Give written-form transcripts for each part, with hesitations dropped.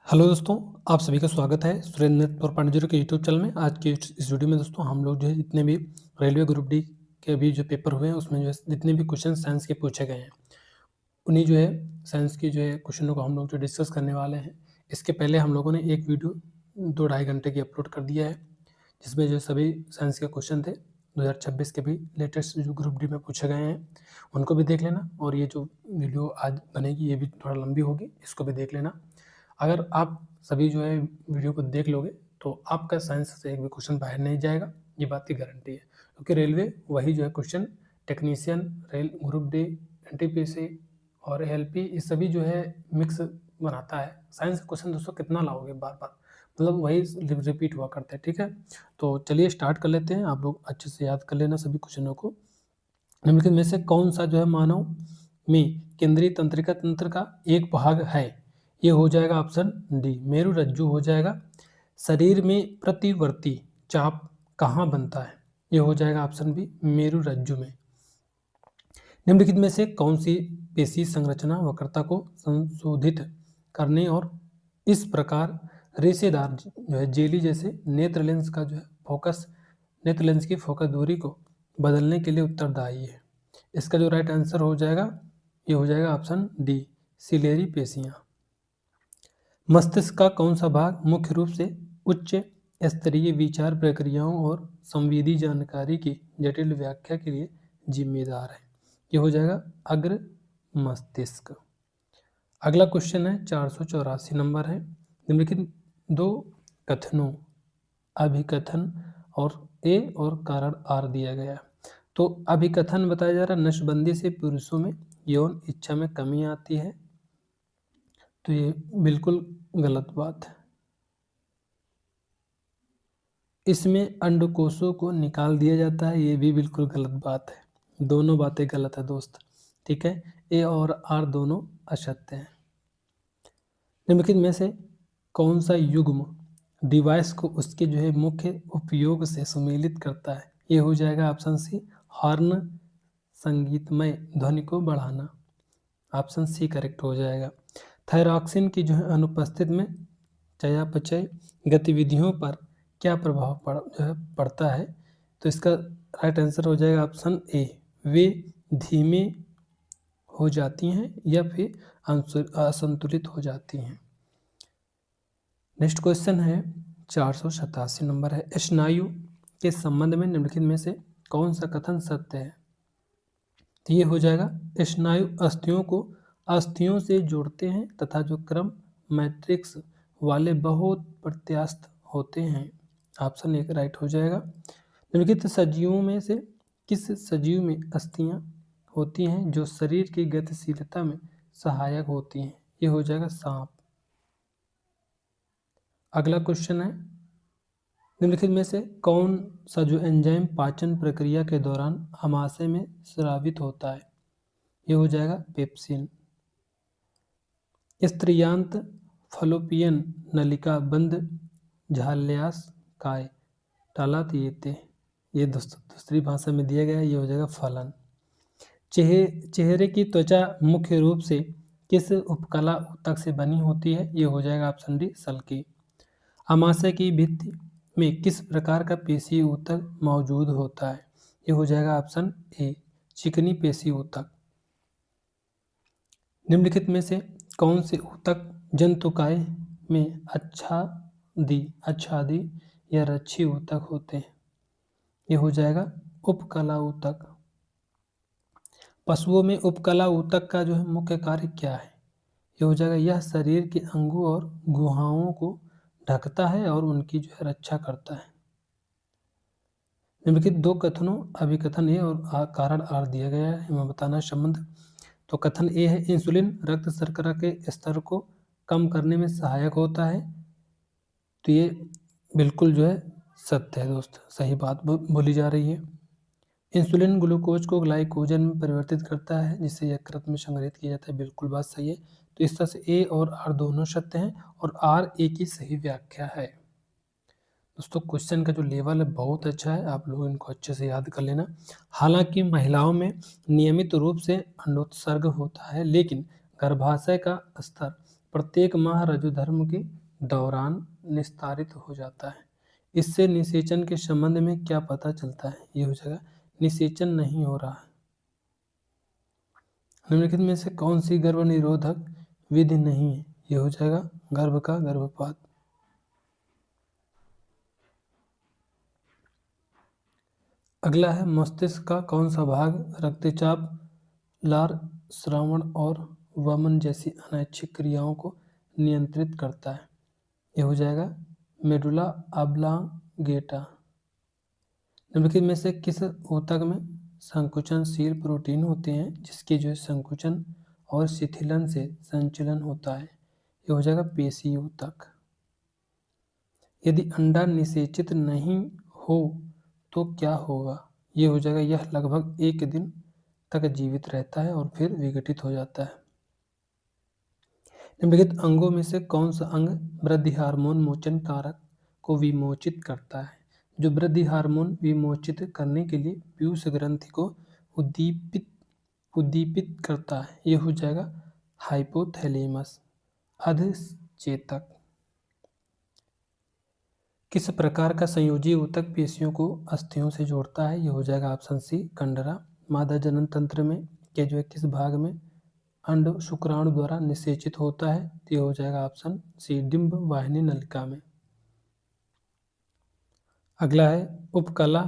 Hello दोस्तों, आप सभी का स्वागत है सुरेंद्र और पांडे के यूट्यूब चैनल में। आज के इस वीडियो में दोस्तों हम लोग जो है जितने भी रेलवे ग्रुप डी के अभी जो पेपर हुए हैं उसमें जो है जितने भी क्वेश्चन साइंस के पूछे गए हैं उन्हीं जो है साइंस की जो है क्वेश्चनों को हम लोग जो डिस्कस करने वाले हैं। इसके पहले हम लोगों ने एक वीडियो 2-2.5 घंटे की अपलोड कर दिया है जिसमें जो सभी साइंस के क्वेश्चन थे 2026 के भी लेटेस्ट जो ग्रुप डी में पूछे गए हैं उनको भी देख लेना। और ये जो वीडियो आज बनेगी ये भी थोड़ा लंबी होगी, इसको भी देख लेना। अगर आप सभी जो है वीडियो को देख लोगे तो आपका साइंस से एक भी क्वेश्चन बाहर नहीं जाएगा, ये बात की गारंटी है। क्योंकि रेलवे वही जो है question technician, rail group D, NTPC और एएलपी ये सभी जो है मिक्स बनाता है। साइंस का क्वेश्चन दोस्तों कितना लाओगे बार बार, मतलब वही रिपीट हुआ करते हैं। ठीक है, तो चलिए स्टार्ट कर लेते हैं। आप लोग अच्छे से याद कर लेना सभी क्वेश्चनों को। निम्नलिखित में से कौन सा जो है मानव में केंद्रीय तंत्रिका तंत्र का एक भाग है? ये हो जाएगा ऑप्शन डी मेरुरज्जु हो जाएगा। शरीर में प्रतिवर्ती चाप कहाँ बनता है? ये हो जाएगा ऑप्शन बी मेरुरज्जु में। निम्नलिखित में से कौन सी पेशी संरचना वक्रता को संशोधित करने और इस प्रकार रेशेदार जो है जेली जैसे नेत्र लेंस का जो है फोकस, नेत्र लेंस की फोकस दूरी को बदलने के लिए उत्तरदायी है? इसका जो राइट आंसर हो जाएगा ये हो जाएगा ऑप्शन डी सिलेरी पेशियां। मस्तिष्क का कौन सा भाग मुख्य रूप से उच्च स्तरीय विचार प्रक्रियाओं और संवेदी जानकारी की जटिल व्याख्या के लिए जिम्मेदार है? ये हो जाएगा अग्र मस्तिष्क। अगला क्वेश्चन है 484 नंबर है। निम्नलिखित दो कथनों अभिकथन और ए और कारण आर दिया गया है। तो अभिकथन बताया जा रहा है नसबंदी से पुरुषों में यौन इच्छा में कमी आती है, तो ये बिल्कुल गलत बात है। इसमें अंडकोशों को निकाल दिया जाता है, ये भी बिल्कुल गलत बात है। दोनों बातें गलत है दोस्त। ठीक है, ए और आर दोनों असत्य हैं। निम्नलिखित में से कौन सा युग्म डिवाइस को उसके जो है मुख्य उपयोग से सुमेलित करता है? ये हो जाएगा ऑप्शन सी हॉर्न, संगीतमय ध्वनि को बढ़ाना। ऑप्शन सी करेक्ट हो जाएगा। थायरॉक्सिन की जो है अनुपस्थित में चयापचय गतिविधियों पर क्या प्रभाव पड़ता है? तो इसका राइट आंसर हो जाएगा ऑप्शन ए वे धीमे हो जाती हैं या फिर असंतुलित हो जाती हैं। नेक्स्ट क्वेश्चन है 487 नंबर है। स्नायु के संबंध में निम्नलिखित में से कौन सा कथन सत्य है? तो ये हो जाएगा स्नायु अस्थियों से जोड़ते हैं तथा जो क्रम मैट्रिक्स वाले बहुत प्रत्यास्थ होते हैं। ऑप्शन एक राइट हो जाएगा। निम्नलिखित सजीवों में से किस सजीव में अस्थियां होती हैं जो शरीर की गतिशीलता में सहायक होती हैं? ये हो जाएगा सांप। अगला क्वेश्चन है निम्नलिखित में से कौन सा जो एंजाइम पाचन प्रक्रिया के दौरान आमाशय में स्रावित होता है? ये हो जाएगा पेप्सिन। स्त्रियांत फलोपियन नलिका बंद झाल्यास काय टालात येते? ये दूसरी भाषा में दिया गया है, ये हो जाएगा फलन। चेहरे की त्वचा मुख्य रूप से किस उपकला ऊतक से बनी होती है? ये हो जाएगा ऑप्शन डी सल्की। आमाशय की भित्ति में किस प्रकार का पेशी ऊतक मौजूद होता है? ये हो जाएगा ऑप्शन ए चिकनी पेशी ऊतक। निम्नलिखित में से कौन से ऊतक जंतुकाय में आच्छादी या रच्छी ऊतक होते हैं? ये हो जाएगा उपकला ऊतक। पशुओं में उपकला ऊतक का जो है मुख्य कार्य क्या है? ये हो जाएगा यह शरीर के अंगों और गुहाओं को ढकता है और उनकी जो है रक्षा करता है। निम्नलिखित दो कथनों अभिकथन ए और कारण आर दिया गया है, मैं बताना संबंध। तो कथन ए है इंसुलिन रक्त शर्करा के स्तर को कम करने में सहायक होता है। तो ये बिल्कुल जो है सत्य है दोस्त, सही बात बोली जा रही है। इंसुलिन ग्लूकोज को ग्लाइकोजन में परिवर्तित करता है जिससे यकृत में संग्रहित किया जाता है, बिल्कुल बात सही है। तो इस तरह से ए और आर दोनों सत्य हैं और आर ए की सही व्याख्या है। दोस्तों क्वेश्चन का जो लेवल है बहुत अच्छा है, आप लोग इनको अच्छे से याद कर लेना। हालांकि महिलाओं में नियमित रूप से अंडोत्सर्ग होता है लेकिन गर्भाशय का स्तर प्रत्येक माह रजोधर्म के दौरान निस्तारित हो जाता है। इससे निषेचन के संबंध में क्या पता चलता है? ये हो जाएगा निषेचन नहीं हो रहा है। निम्नलिखित में से कौन सी गर्भ निरोधक विधि नहीं है? ये हो जाएगा गर्भ का गर्भपात। अगला है मस्तिष्क का कौन सा भाग रक्तचाप, लार, श्रवण और वमन जैसी अनैच्छिक क्रियाओं को नियंत्रित करता है? ये हो जाएगा मेडुला ऑब्लांगेटा। निम्नलिखित में से किस ऊतक में संकुचनशील प्रोटीन होते हैं जिसके जो है संकुचन और शिथिलन से संचलन होता है? ये हो जाएगा पेशी ऊतक। यदि अंडा निषेचित नहीं हो तो क्या होगा? ये हो जाएगा यह लगभग 1 दिन तक जीवित रहता है और फिर विघटित हो जाता है। निम्नलिखित अंगों में से कौन सा अंग वृद्धि हार्मोन मोचन कारक को विमोचित करता है? जो वृद्धि हार्मोन विमोचित करने के लिए पीयूष ग्रंथि को उद्दीपित करता है? ये हो जाएगा हाइपोथैलेमस अधिचेतक। किस प्रकार का संयोजी ऊतक पेशियों को अस्थियों से जोड़ता है? ये हो जाएगा ऑप्शन सी कंडरा। मादा जनन तंत्र में के जो है किस भाग में अंड शुक्राणु द्वारा निषेचित होता है? तो ये हो जाएगा ऑप्शन सी डिंब वाहिनी नलिका में। अगला है उपकला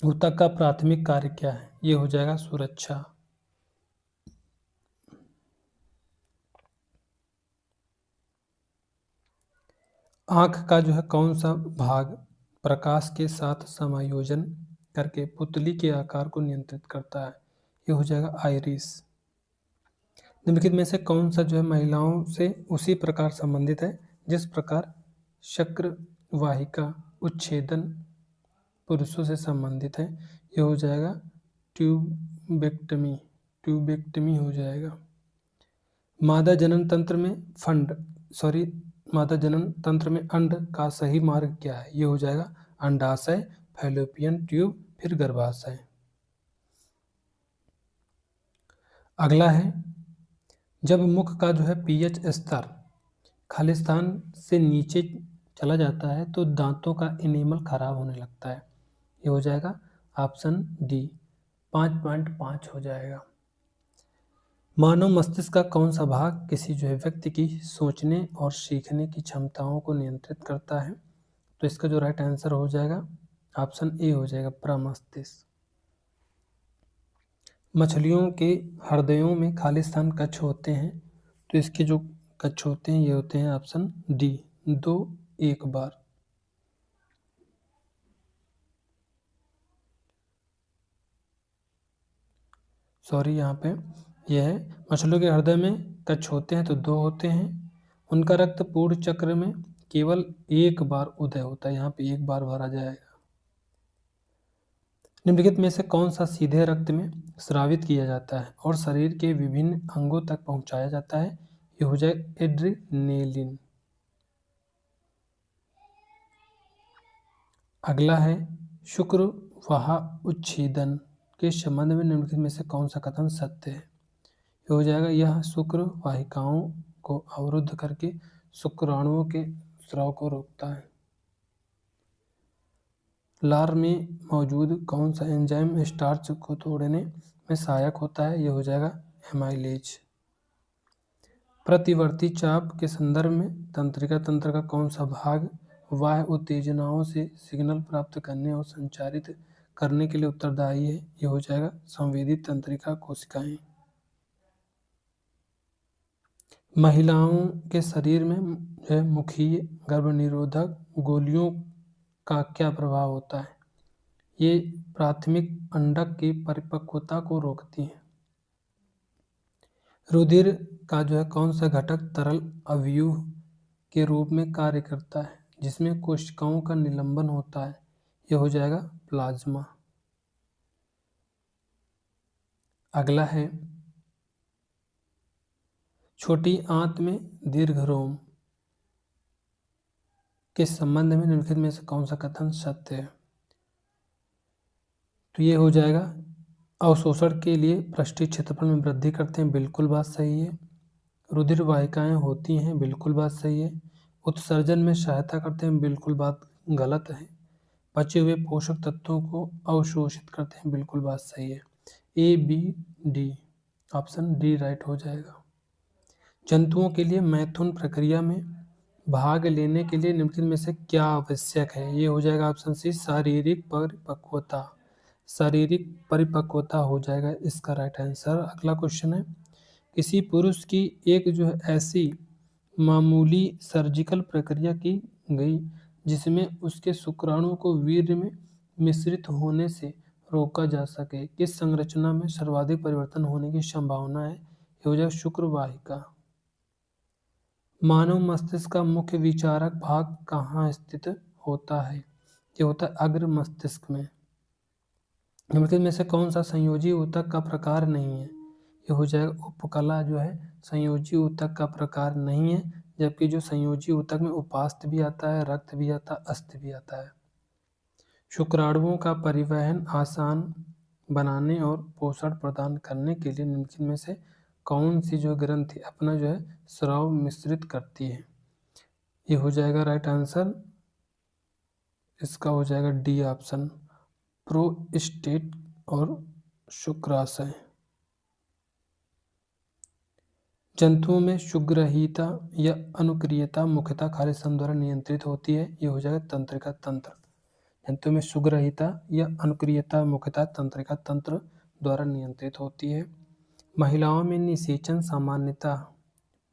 ऊतक का प्राथमिक कार्य क्या है? ये हो जाएगा सुरक्षा। आँख का जो है कौन सा भाग प्रकाश के साथ समायोजन करके पुतली के आकार को नियंत्रित करता है? ये हो जाएगा आइरिस। निम्नलिखित में से कौन सा जो है महिलाओं से उसी प्रकार संबंधित है जिस प्रकार शक्र वाहिका उच्छेदन पुरुषों से संबंधित है? ये हो जाएगा ट्यूबेक्टमी। ट्यूबेक्टमी हो जाएगा। मादा जनन तंत्र में अंड का सही मार्ग क्या है? ये हो जाएगा अंडाशय, फैलोपियन ट्यूब, फिर गर्भाशय। अगला है जब मुख का जो है पीएच स्तर खालिस्तान से नीचे चला जाता है तो दांतों का इनेमल खराब होने लगता है? ये हो जाएगा ऑप्शन डी 5.5 हो जाएगा। मानव मस्तिष्क का कौन सा भाग किसी जो है व्यक्ति की सोचने और सीखने की क्षमताओं को नियंत्रित करता है? तो इसका जो राइट आंसर हो जाएगा ऑप्शन ए हो जाएगा प्रमस्तिष्क। मछलियों के हृदयों में खालिस्तान कक्ष होते हैं तो इसके जो कक्ष होते हैं ये होते हैं ऑप्शन डी 2 1 बार। यहाँ पे यह है मछलियों के हृदय में कक्ष होते हैं तो 2 होते हैं। उनका रक्त पूर्ण चक्र में केवल 1 बार उदय होता है, यहाँ पे 1 बार भरा जाएगा। निम्नलिखित में से कौन सा सीधे रक्त में स्रावित किया जाता है और शरीर के विभिन्न अंगों तक पहुंचाया जाता है? ये हो जाए एड्रिनेलिन। अगला है शुक्र वाह उच्छेदन के संबंध में निम्नलिखित में से कौन सा कथन सत्य है? ये हो जाएगा यह शुक्र वाहिकाओं को अवरुद्ध करके शुक्राणुओं के स्राव को रोकता है। लार में मौजूद कौन सा एंजाइम स्टार्च को तोड़ने में सहायक होता है? यह हो जाएगा एमाइलेज। प्रतिवर्ती चाप के संदर्भ में तंत्रिका तंत्र का कौन सा भाग बाह्य उत्तेजनाओं से सिग्नल प्राप्त करने और संचारित करने के लिए उत्तरदायी है? यह हो जाएगा संवेदी तंत्रिका कोशिकाएं। महिलाओं के शरीर में मुखीय गर्भनिरोधक गोलियों का क्या प्रभाव होता है? ये प्राथमिक अंडक की परिपक्वता को रोकती हैं। रुधिर का जो है कौन सा घटक तरल अवयव के रूप में कार्य करता है जिसमें कोशिकाओं का निलंबन होता है? यह हो जाएगा प्लाज्मा। अगला है छोटी आंत में दीर्घरोम के संबंध में निम्नलिखित में से कौन सा कथन सत्य है? तो ये हो जाएगा अवशोषण के लिए पृष्ठीय क्षेत्रफल में वृद्धि करते हैं, बिल्कुल बात सही है। रुधिर वाहिकाएं होती हैं, बिल्कुल बात सही है। उत्सर्जन में सहायता करते हैं, बिल्कुल बात गलत है। बचे हुए पोषक तत्वों को अवशोषित करते हैं, बिल्कुल बात सही है। A B D, option D right हो जाएगा। जंतुओं के लिए मैथुन प्रक्रिया में भाग लेने के लिए निम्नलिखित में से क्या आवश्यक है? ये हो जाएगा ऑप्शन सी शारीरिक परिपक्वता। शारीरिक परिपक्वता हो जाएगा इसका राइट आंसर। अगला क्वेश्चन है, किसी पुरुष की एक जो है ऐसी मामूली सर्जिकल प्रक्रिया की गई जिसमें उसके शुक्राणु को वीर्य में मिश्रित होने से रोका जा सके, किस संरचना में सर्वाधिक परिवर्तन होने की संभावना है? ये हो जाएगा शुक्र वाहिका। मानव मस्तिष्क का मुख्य विचारक भाग कहाँ स्थित होता है? ये होता है अग्र मस्तिष्क में। निम्नलिखित में से कौन सा संयोजी ऊतक का प्रकार नहीं है? ये हो जाएगा उपकला जो है संयोजी ऊतक का प्रकार नहीं है, जबकि जो संयोजी ऊतक में उपास्थि भी आता है, रक्त भी आता है, अस्थि भी आता है। शुक्राणुओं का परिवहन आसान बनाने और पोषण प्रदान करने के लिए निम्नलिखित में से कौन सी जो ग्रंथि अपना जो है स्राव मिश्रित करती है? ये हो जाएगा राइट आंसर, इसका हो जाएगा डी ऑप्शन, प्रोस्टेट और शुक्राशय। जंतुओं में शुक्रहीता या अनुक्रियता मुख्यतः खाद्य स्तंभ द्वारा नियंत्रित होती है। ये हो जाएगा तंत्रिका तंत्र। जंतुओं में शुक्रहीता या अनुक्रियता मुख्यतः तंत्रिका तंत्र द्वारा नियंत्रित होती है। महिलाओं में निषेचन सामान्यतः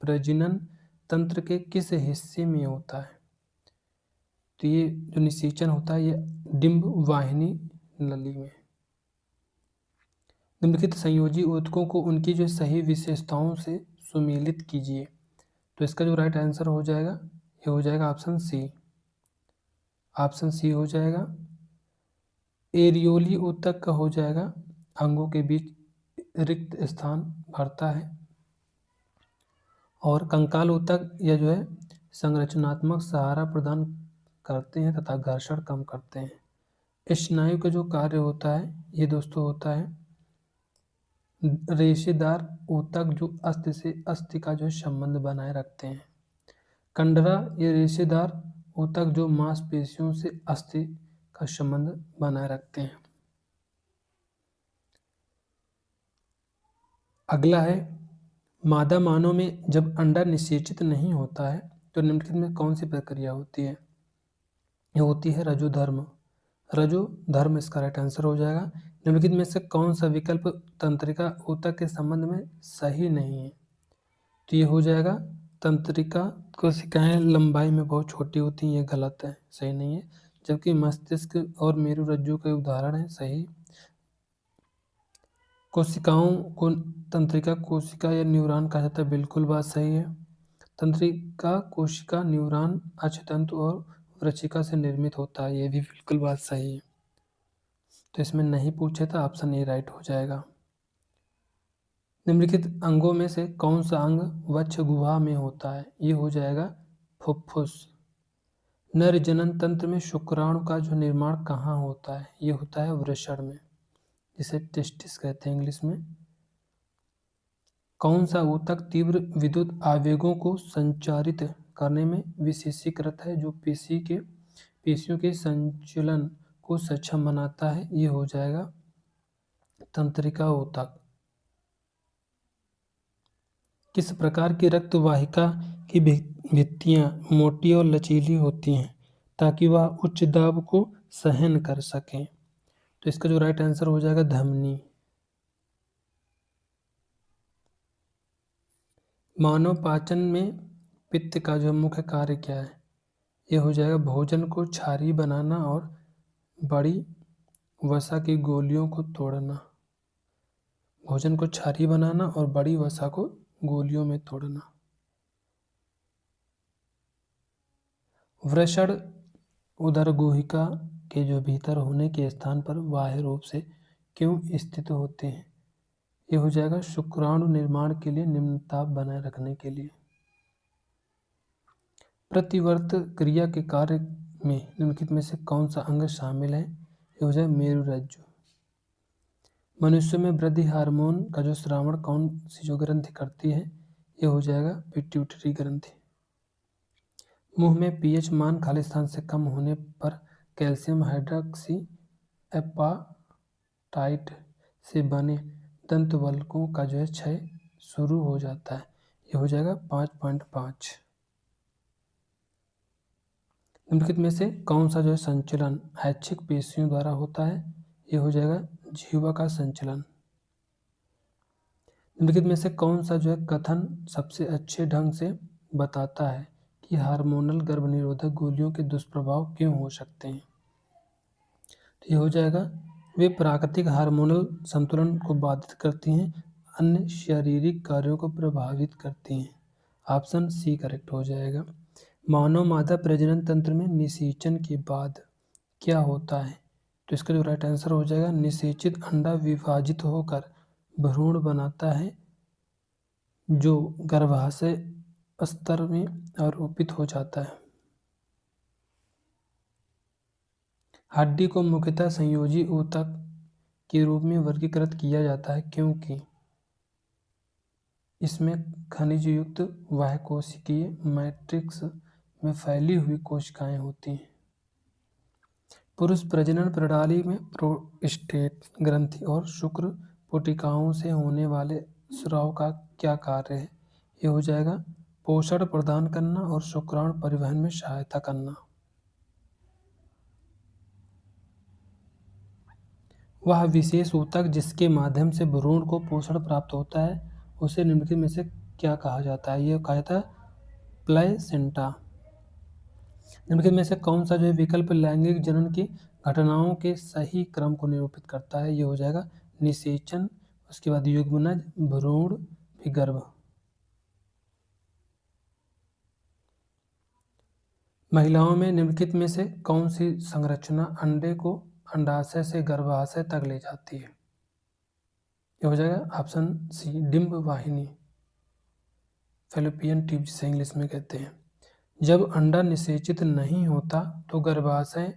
प्रजनन तंत्र के किस हिस्से में होता है? तो ये जो निषेचन होता है ये डिंब वाहिनी नली में। निम्नलिखित संयोजी ऊतकों को उनकी जो सही विशेषताओं से सुमेलित कीजिए। तो इसका जो राइट आंसर हो जाएगा ये हो जाएगा ऑप्शन सी। ऑप्शन सी हो जाएगा। एरियोली ऊतक का हो जाएगा अंगों के बीच रिक्त स्थान भरता है, और कंकाल ऊतक यह जो है संरचनात्मक सहारा प्रदान करते हैं तथा घर्षण कम करते हैं। स्नायु का जो कार्य होता है ये दोस्तों होता है रेशेदार ऊतक जो अस्थि से अस्थि का जो संबंध बनाए रखते हैं। कंडरा ये रेशेदार ऊतक जो मांसपेशियों से अस्थि का संबंध बनाए रखते हैं। अगला है, मादा मानव में जब अंडा निषेचित नहीं होता है तो निम्नलिखित में कौन सी प्रक्रिया होती है? ये होती है रजोधर्म। रजोधर्म इसका राइट आंसर हो जाएगा। निम्नलिखित में से कौन सा विकल्प तंत्रिका ऊतक के संबंध में सही नहीं है? तो ये हो जाएगा तंत्रिका कोशिकाएं लंबाई में बहुत छोटी होती हैं, ये गलत है, सही नहीं है। जबकि मस्तिष्क और मेरुरज्जु के उदाहरण है सही। कोशिकाओं को तंत्रिका कोशिका या न्यूरॉन कहा जाता है, बिल्कुल बात सही है। तंत्रिका कोशिका न्यूरॉन अक्षतंतु और वृश्चिका से निर्मित होता है, ये भी बिल्कुल बात सही है। तो इसमें नहीं पूछे था, ऑप्शन ए राइट हो जाएगा। निम्नलिखित अंगों में से कौन सा अंग वक्ष गुहा में होता है? ये हो जाएगा फुफ्फुस। नर जनन तंत्र में शुक्राणु का जो निर्माण कहाँ होता है? ये होता है वृषण में, जिसे टेस्टिस कहते हैं इंग्लिश में। कौन सा ऊतक तीव्र विद्युत आवेगों को संचारित करने में विशेषीकृत है, जो पेशियों के संचलन को सक्षम बनाता है? ये हो जाएगा तंत्रिका ऊतक। किस प्रकार की रक्त वाहिका की भित्तियां मोटी और लचीली होती हैं ताकि वह उच्च दाब को सहन कर सकें? तो इसका जो राइट आंसर हो जाएगा धमनी। मानव पाचन में पित्त का जो मुख्य कार्य क्या है? ये हो जाएगा भोजन को क्षारीय बनाना और बड़ी वसा की गोलियों को तोड़ना। भोजन को क्षारीय बनाना और बड़ी वसा को गोलियों में तोड़ना। वृषण उदरगुहिका के जो भीतर होने के स्थान पर बाह्य रूप से क्यों स्थित होते हैं? ये हो जाएगा शुक्राणु निर्माण के लिए, निम्न ताप बनाए रखने के लिए। प्रतिवर्त क्रिया के कार्य में निम्नलिखित में से कौन सा अंग शामिल है? ये हो जाए मेरुरज्जु। मनुष्य में वृद्धि हार्मोन का जो श्रावण कौन सी जो ग्रंथि करती है? ये हो जाएगा पिट्यूटरी ग्रंथि। मुंह में पीएच मान खाली स्थान से कम होने पर कैल्शियम हाइड्रॉक्सी एपाटाइट से बने दंतवल्कों का जो है क्षय शुरू हो जाता है। ये हो जाएगा 5.5। निम्नलिखित में से कौन सा जो है संचलन ऐच्छिक पेशियों द्वारा होता है? ये हो जाएगा जीवा का संचलन। निम्नलिखित में से कौन सा जो है कथन सबसे अच्छे ढंग से बताता है कि हार्मोनल गर्भनिरोधक गोलियों के दुष्प्रभाव क्यों हो सकते हैं? तो ये हो जाएगा वे प्राकृतिक हार्मोनल संतुलन को बाधित करती हैं, अन्य शारीरिक कार्यों को प्रभावित करती हैं। ऑप्शन सी करेक्ट हो जाएगा। मानव मादा प्रजनन तंत्र में निषेचन के बाद क्या होता है? तो इसका जो राइट आंसर हो जाएगा निषेचित अंडा विभाजित होकर भ्रूण बनाता है जो गर्भाशय स्तर में आरोपित हो जाता है। हड्डी को मुख्यतः संयोजी ऊतक के रूप में वर्गीकृत किया जाता है क्योंकि इसमें खनिज युक्त बाह्यकोशिकीय मैट्रिक्स में फैली हुई कोशिकाएं होती हैं। पुरुष प्रजनन प्रणाली में प्रोस्टेट ग्रंथि और शुक्र पुटिकाओं से होने वाले स्राव का क्या कार्य है? ये हो जाएगा पोषण प्रदान करना और शुक्राणु परिवहन में सहायता करना। वह विशेष ऊतक जिसके माध्यम से भ्रूण को पोषण प्राप्त होता है उसे निम्नलिखित में से क्या कहा जाता है? ये कहा जाता है प्लेसेंटा। निम्नलिखित में से कौन सा जो है विकल्प लैंगिक जनन की घटनाओं के सही क्रम को निरूपित करता है? ये हो जाएगा निषेचन, उसके बाद युग्मनज, भ्रूण, फिर गर्भ। महिलाओं में निम्नलिखित में से कौन सी संरचना अंडे को अंडाशय से गर्भाशय तक ले जाती है? ये हो जाएगा ऑप्शन सी डिंब वाहिनी, फैलोपियन ट्यूब जिसे इंग्लिश में कहते हैं। जब अंडा निषेचित नहीं होता तो गर्भाशय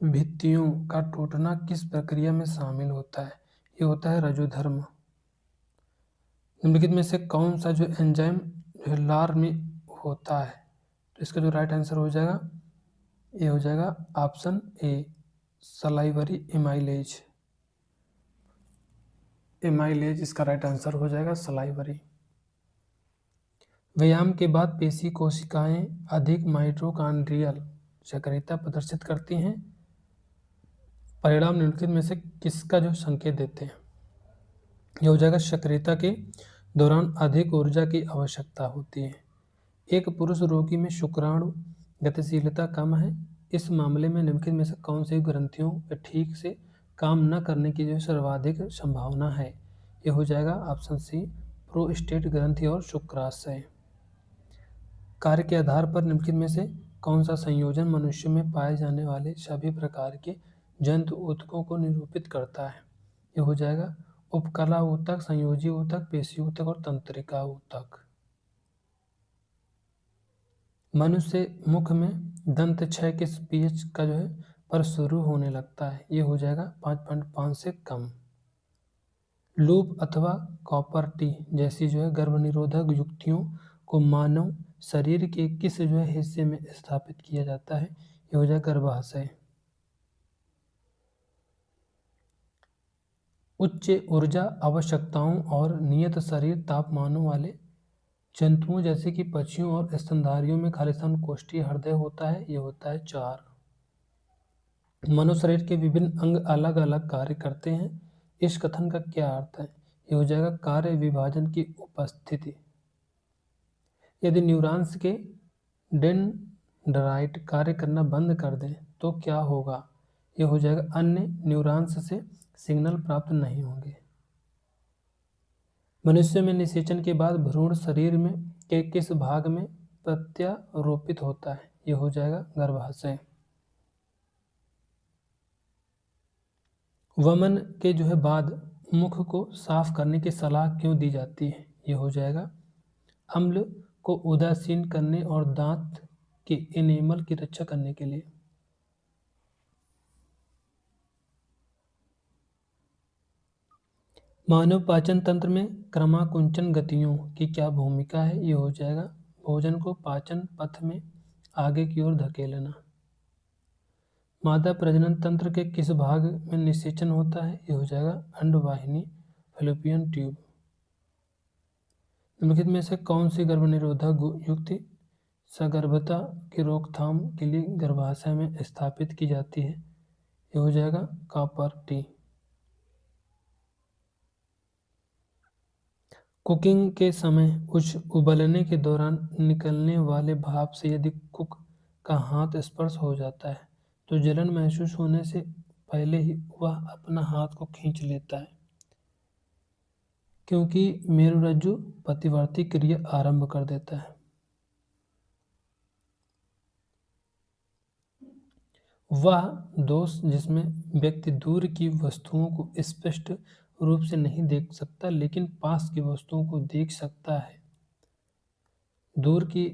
भित्तियों का टूटना किस प्रक्रिया में शामिल होता है? ये होता है रजोधर्म। निम्नलिखित में से कौन सा जो एंजाइम लार में होता है? तो इसका जो राइट आंसर हो जाएगा ये हो जाएगा option A salivary amylase. Amylase इसका राइट आंसर हो जाएगा सलाइवरी। व्यायाम के बाद पेशी कोशिकाएं अधिक माइटोकॉन्ड्रियल सक्रियता प्रदर्शित करती हैं। परिणाम निम्नलिखित में से किसका जो संकेत देते हैं? यह हो जाएगा सक्रियता के दौरान अधिक ऊर्जा की आवश्यकता होती है। एक पुरुष रोगी में शुक्राणु गतिशीलता कम है। इस मामले में निम्नलिखित में से कौन सी ग्रंथियों के ठीक से काम न करने की जो सर्वाधिक संभावना है? यह हो जाएगा ऑप्शन सी प्रोस्टेट ग्रंथि और शुक्राशय। कार्य के आधार पर निम्नलिखित में से कौन सा संयोजन मनुष्य में पाए जाने वाले सभी प्रकार के जंतु ऊतकों को निरूपित करता है? यह हो जाएगा उपकला ऊतक, संयोजी ऊतक, पेशी ऊतक और तंत्रिका ऊतक। मनुष्य मुख में दंत क्षय किस पीएच का जो है पर शुरू होने लगता है? ये हो जाएगा 5.5 से कम। लूप अथवा कॉपर टी जैसी जो है गर्भनिरोधक युक्तियों को मानव शरीर के किस जो है हिस्से में स्थापित किया जाता है? ये हो जाएगा गर्भाशय। उच्च ऊर्जा आवश्यकताओं और नियत शरीर तापमानों वाले जंतुओं जैसे कि पक्षियों और स्तनधारियों में खालिस्तान कोष्ठीय हृदय होता है। ये होता है 4। मनुष्य शरीर के विभिन्न अंग अलग अलग कार्य करते हैं। इस कथन का क्या अर्थ है? ये हो जाएगा कार्य विभाजन की उपस्थिति। यदि न्यूरॉन्स के डेंड्राइट कार्य करना बंद कर दें तो क्या होगा? ये हो जाएगा अन्य न्यूरॉन्स से सिग्नल प्राप्त नहीं होंगे। मनुष्य में निषेचन के बाद भ्रूण शरीर में के किस भाग में प्रत्यारोपित होता है? ये हो जाएगा गर्भाशय। वमन के जो है बाद मुख को साफ करने की सलाह क्यों दी जाती है? ये हो जाएगा अम्ल को उदासीन करने और दांत के एनेमल की रक्षा करने के लिए। मानव पाचन तंत्र में क्रमाकुंचन गतियों की क्या भूमिका है? ये हो जाएगा भोजन को पाचन पथ में आगे की ओर धकेलना। मादा प्रजनन तंत्र के किस भाग में निषेचन होता है? ये हो जाएगा अंडवाहिनी फैलोपियन ट्यूब। निम्नलिखित में से कौन सी गर्भनिरोधक युक्ति सगर्भता की रोकथाम के लिए गर्भाशय में स्थापित की जाती है? ये हो जाएगा कॉपर टी। कुकिंग के समय उबलने के दौरान निकलने वाले भाप से यदि कुक का हाथ स्पर्श हो जाता है तो जलन महसूस होने से पहले ही वह अपना हाथ को खींच लेता है, क्योंकि मेरुरज्जु प्रतिवर्ती क्रिया आरंभ कर देता है। वह दोष जिसमें व्यक्ति दूर की वस्तुओं को स्पष्ट रूप से नहीं देख सकता लेकिन पास की वस्तुओं को देख सकता है। दूर की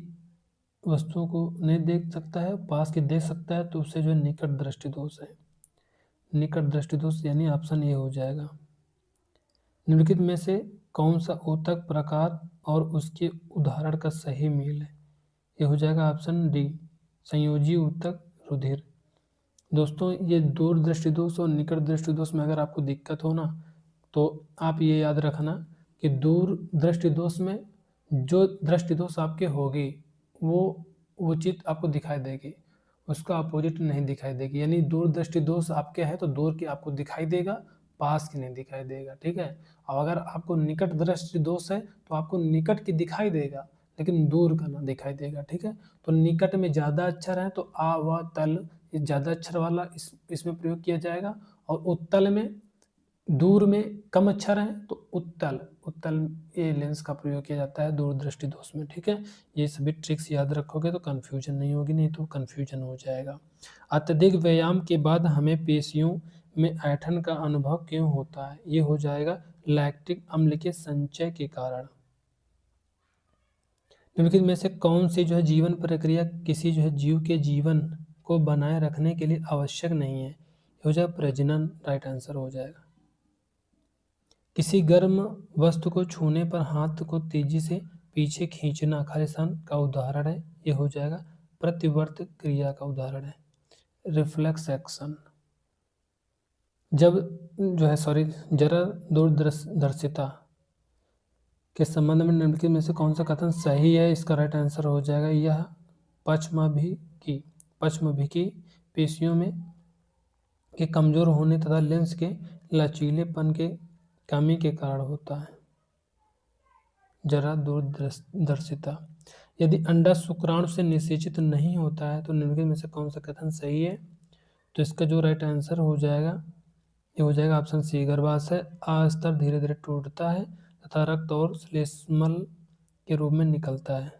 वस्तुओं को नहीं देख सकता है, पास की देख सकता है, तो उसे जो निकट दृष्टि दोष है। निकट दृष्टि दोष यानी ऑप्शन ए हो जाएगा। निम्नलिखित में से कौन सा ऊतक प्रकार और उसके उदाहरण का सही मेल है? ये हो जाएगा ऑप्शन डी, संयोजी ऊतक रुधिर। दोस्तों, ये दूर दृष्टि दोष और निकट दृष्टि दोष में अगर आपको दिक्कत हो ना, तो आप ये याद रखना कि दूर दृष्टि दोष में जो दृष्टि दोष आपके होगी वो उचित आपको दिखाई देगी, उसका अपोजिट नहीं दिखाई देगी। यानी दूर दृष्टि दोष आपके है तो दूर की आपको दिखाई देगा, पास की नहीं दिखाई देगा, ठीक है। और अगर आपको निकट दृष्टि दोष है तो आपको निकट की दिखाई देगा लेकिन दूर का ना दिखाई देगा, ठीक है। तो निकट में ज़्यादा अक्षर है तो आ व तल, ये ज़्यादा अक्षर वाला इसमें प्रयोग किया जाएगा। और उत्तल में, दूर में कम अक्षर हैं तो उत्तल ये लेंस का प्रयोग किया जाता है दूर दृष्टि दोष में, ठीक है। ये सभी ट्रिक्स याद रखोगे तो कन्फ्यूजन नहीं होगी, नहीं तो कन्फ्यूजन हो जाएगा। अत्यधिक व्यायाम के बाद हमें पेशियों में ऐंठन का अनुभव क्यों होता है? ये हो जाएगा लैक्टिक अम्ल के संचय के कारण। निम्नलिखित में से कौन सी जो है जीवन प्रक्रिया किसी जो है जीव के जीवन को बनाए रखने के लिए आवश्यक नहीं है? हो जाएगा प्रजनन, राइट आंसर हो जाएगा। किसी गर्म वस्तु को छूने पर हाथ को तेजी से पीछे खींचना खालिस्तान का उदाहरण है। ये हो जाएगा प्रतिवर्त क्रिया का उदाहरण है, रिफ्लेक्स एक्शन। जब जो है जरा दूरदर्शिता के संबंध में निम्नलिखित में से कौन सा कथन सही है? इसका राइट आंसर हो जाएगा यह पश्चमभिकी पेशियों में के कमजोर होने तथा लेंस के लचीलेपन के कमी के कारण होता है। जरा दूरदर्शिता। यदि अंडा शुक्राणु से निषेचित नहीं होता है तो निम्नलिखित में से कौन सा कथन सही है? तो इसका जो राइट आंसर हो जाएगा ये हो जाएगा ऑप्शन सी, गर्भाशय अस्तर धीरे धीरे टूटता है तथा रक्त और श्लेष्मल के रूप में निकलता है।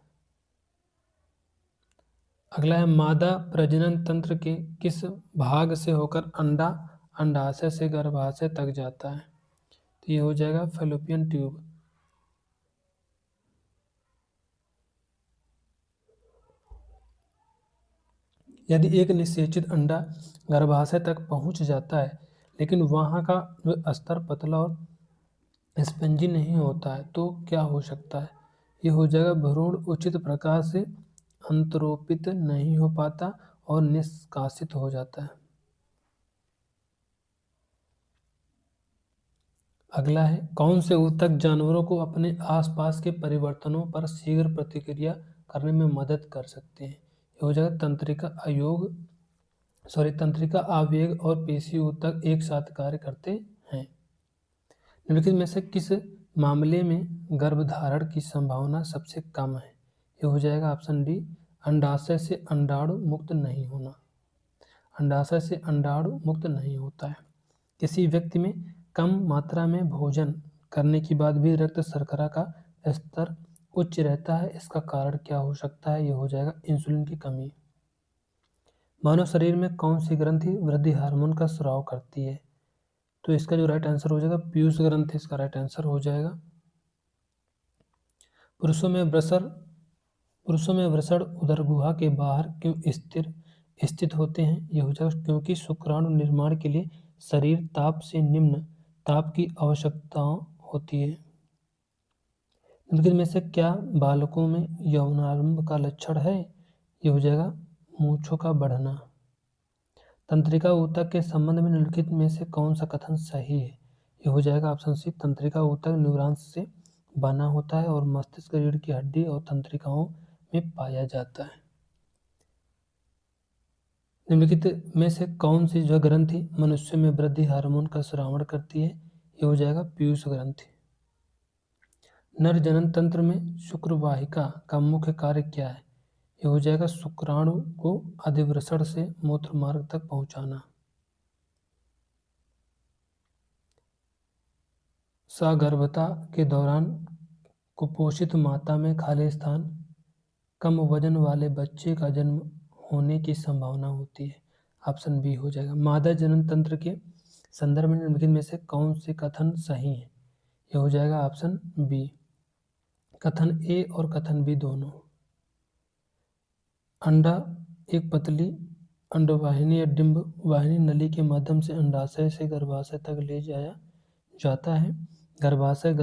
अगला है मादा प्रजनन तंत्र के किस भाग से होकर अंडा अंडाशय से गर्भाशय तक जाता है? तो ये हो जाएगा फैलोपियन ट्यूब। यदि एक निषेचित अंडा गर्भाशय तक पहुंच जाता है लेकिन वहां का जो स्तर पतला और स्पंजी नहीं होता है तो क्या हो सकता है? ये हो जाएगा भ्रूण उचित प्रकार से अंतरोपित नहीं हो पाता और निष्कासित हो जाता है। अगला है कौन से ऊतक जानवरों को अपने आसपास के परिवर्तनों पर शीघ्र प्रतिक्रिया करने में मदद कर सकते हैं? ये हो जाएगा तंत्रिका आवेग और पेशी ऊतक एक साथ कार्य करते हैं। निम्नलिखित में से किस मामले में गर्भधारण की संभावना सबसे कम है? ये हो जाएगा ऑप्शन डी, अंडाशय से अंडाणु मुक्त नहीं होना। अंडाशय से अंडाणु मुक्त नहीं होता है। किसी व्यक्ति में कम मात्रा में भोजन करने के बाद भी रक्त शर्करा का स्तर उच्च रहता है, इसका कारण क्या हो सकता है? ये हो जाएगा इंसुलिन की कमी। मानव शरीर में कौन सी ग्रंथि वृद्धि हार्मोन का स्राव करती है? तो इसका जो राइट आंसर हो जाएगा पीयूष ग्रंथि, इसका राइट आंसर हो जाएगा। पुरुषों में वृषण उदर गुहा के बाहर क्यों स्थित होते हैं? ये हो जाएगा क्योंकि शुक्राणु निर्माण के लिए शरीर ताप से निम्न ताप की आवश्यकता होती है। निम्नलिखित में से क्या बालकों में यौनारंभ का लक्षण है? ये हो जाएगा मूंछों का बढ़ना। तंत्रिका ऊतक के संबंध में निम्नलिखित में से कौन सा कथन सही है? ये हो जाएगा ऑप्शन सी, तंत्रिका ऊतक न्यूरॉन्स से बना होता है और मस्तिष्क रीढ़ की हड्डी और तंत्रिकाओं में पाया जाता है। निम्नलिखित में से कौन सी जो ग्रंथि मनुष्य में वृद्धि हार्मोन का स्रावण करती है? ये हो जाएगा पीयूष ग्रंथि। नर जनन तंत्र में शुक्रवाहिका का मुख्य कार्य क्या है? ये हो जाएगा शुक्राणु को अधिवृषण से मूत्र मार्ग तक पहुंचाना। सगर्भता के दौरान कुपोषित माता में खाली स्थान कम वजन वाले बच्चे का जन्म होने की संभावना होती है। ऑप्शन बी हो जाएगा। मादा जनन तंत्र के संदर्भ में निम्नलिखित में से कौन से कथन सही है? यह हो जाएगा ऑप्शन बी, कथन ए और कथन बी दोनों। अंडा एक पतली अंडवाहिनी या डिंब वाहिनी नली के माध्यम से अंडाशय से गर्भाशय तक ले जाया जाता है। गर्भाशय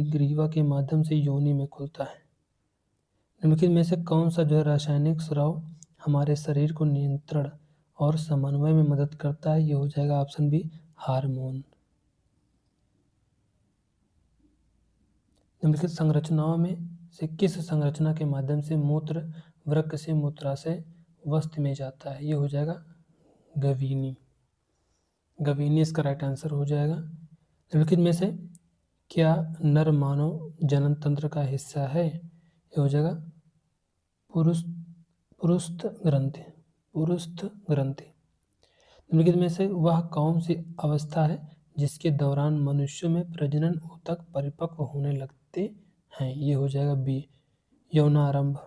ग्रीवा के माध्यम से योनि में खुलता है। निम्नलिखित में से कौन सा जो है रासायनिक स्राव हमारे शरीर को नियंत्रण और समन्वय में मदद करता है? ये हो जाएगा ऑप्शन बी, हार्मोन। निम्नलिखित संरचनाओं में से किस संरचना के माध्यम से मूत्र वृक्क से मूत्राशय वस्त में जाता है? ये हो जाएगा गवीनी। गवीनी इसका राइट आंसर हो जाएगा। निम्नलिखित में से क्या नर मानव जनन तंत्र का हिस्सा है? ये हो जाएगा पुरुस्थ ग्रंथि। निम्नलिखित में से वह कौन सी अवस्था है जिसके दौरान मनुष्य में प्रजनन ऊतक परिपक्व होने लगते हैं? ये हो जाएगा बी, यौनारंभ।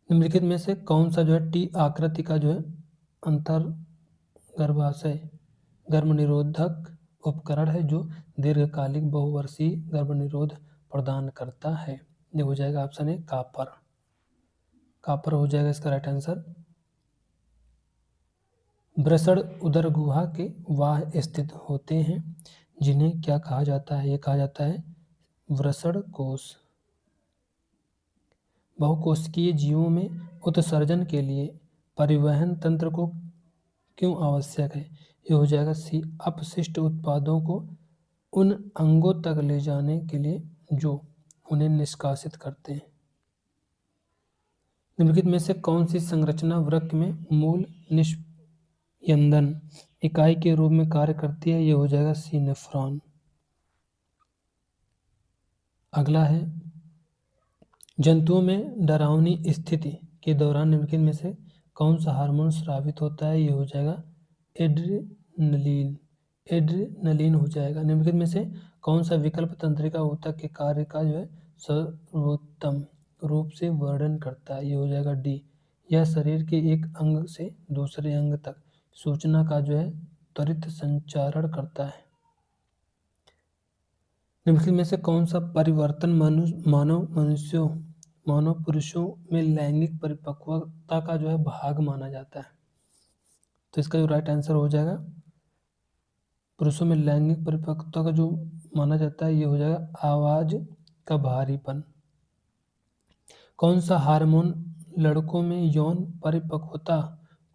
निम्नलिखित में से कौन सा जो है टी आकृति का जो है अंतर गर्भाशय गर्भनिरोधक उपकरण है जो दीर्घकालिक बहुवर्षीय गर्भनिरोध प्रदान करता है? ये हो जाएगा ऑप्शन ए, कापर। कापर हो जाएगा इसका राइट आंसर। वृषण उदर गुहा के बाह्य स्थित होते हैं जिन्हें क्या कहा जाता है? ये कहा जाता है वृषण कोश। बहुकोशिकीय जीवों में उत्सर्जन के लिए परिवहन तंत्र को क्यों आवश्यक है? ये हो जाएगा सी, अपशिष्ट उत्पादों को उन अंगों तक ले जाने के लिए जो उन्हें निष्कासित करते हैं। निम्नलिखित में से कौन सी संरचना वृक्क में मूल निस्पंदन इकाई के रूप में कार्य करती है? ये हो जाएगा सी, नेफ्रॉन। अगला है, जंतुओं में डरावनी स्थिति के दौरान निम्नलिखित में से कौन सा हार्मोन स्रावित होता है? ये हो जाएगा एड्रेनलिन। एड्रेनलिन हो जाएगा। निम्नलिखित में से कौन सा विकल्प तंत्रिका ऊतक के कार्य का जो है सर्वोत्तम रूप से वर्णन करता है? ये हो जाएगा डी, यह शरीर के एक अंग से दूसरे अंग तक सूचना का जो है त्वरित संचारण करता है। निम्नलिखित में से कौन सा परिवर्तन मानव पुरुषों में लैंगिक परिपक्वता का जो है भाग माना जाता है? तो इसका जो राइट आंसर हो जाएगा, पुरुषों में लैंगिक परिपक्वता का जो माना जाता है ये हो जाएगा आवाज का भारीपन। कौन सा हार्मोन लड़कों में यौन परिपक्वता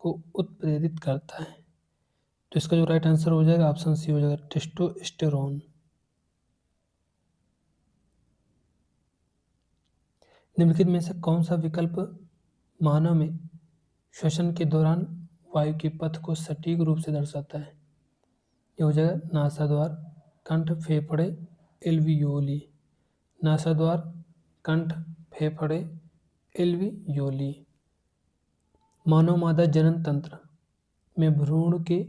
को उत्प्रेरित करता है? तो इसका जो राइट आंसर हो जाएगा ऑप्शन सी हो जाएगा, टेस्टोस्टेरोन। निम्नलिखित में से कौन सा विकल्प मानव में श्वसन के दौरान वायु के पथ को सटीक रूप से दर्शाता है? ये हो जाएगा नासाद्वार, कंठ, फेफड़े, एल्वियोली। नासाद्वार, कंठ, फेफड़े, एल्वियोली। मानव मादा जनन तंत्र में भ्रूण के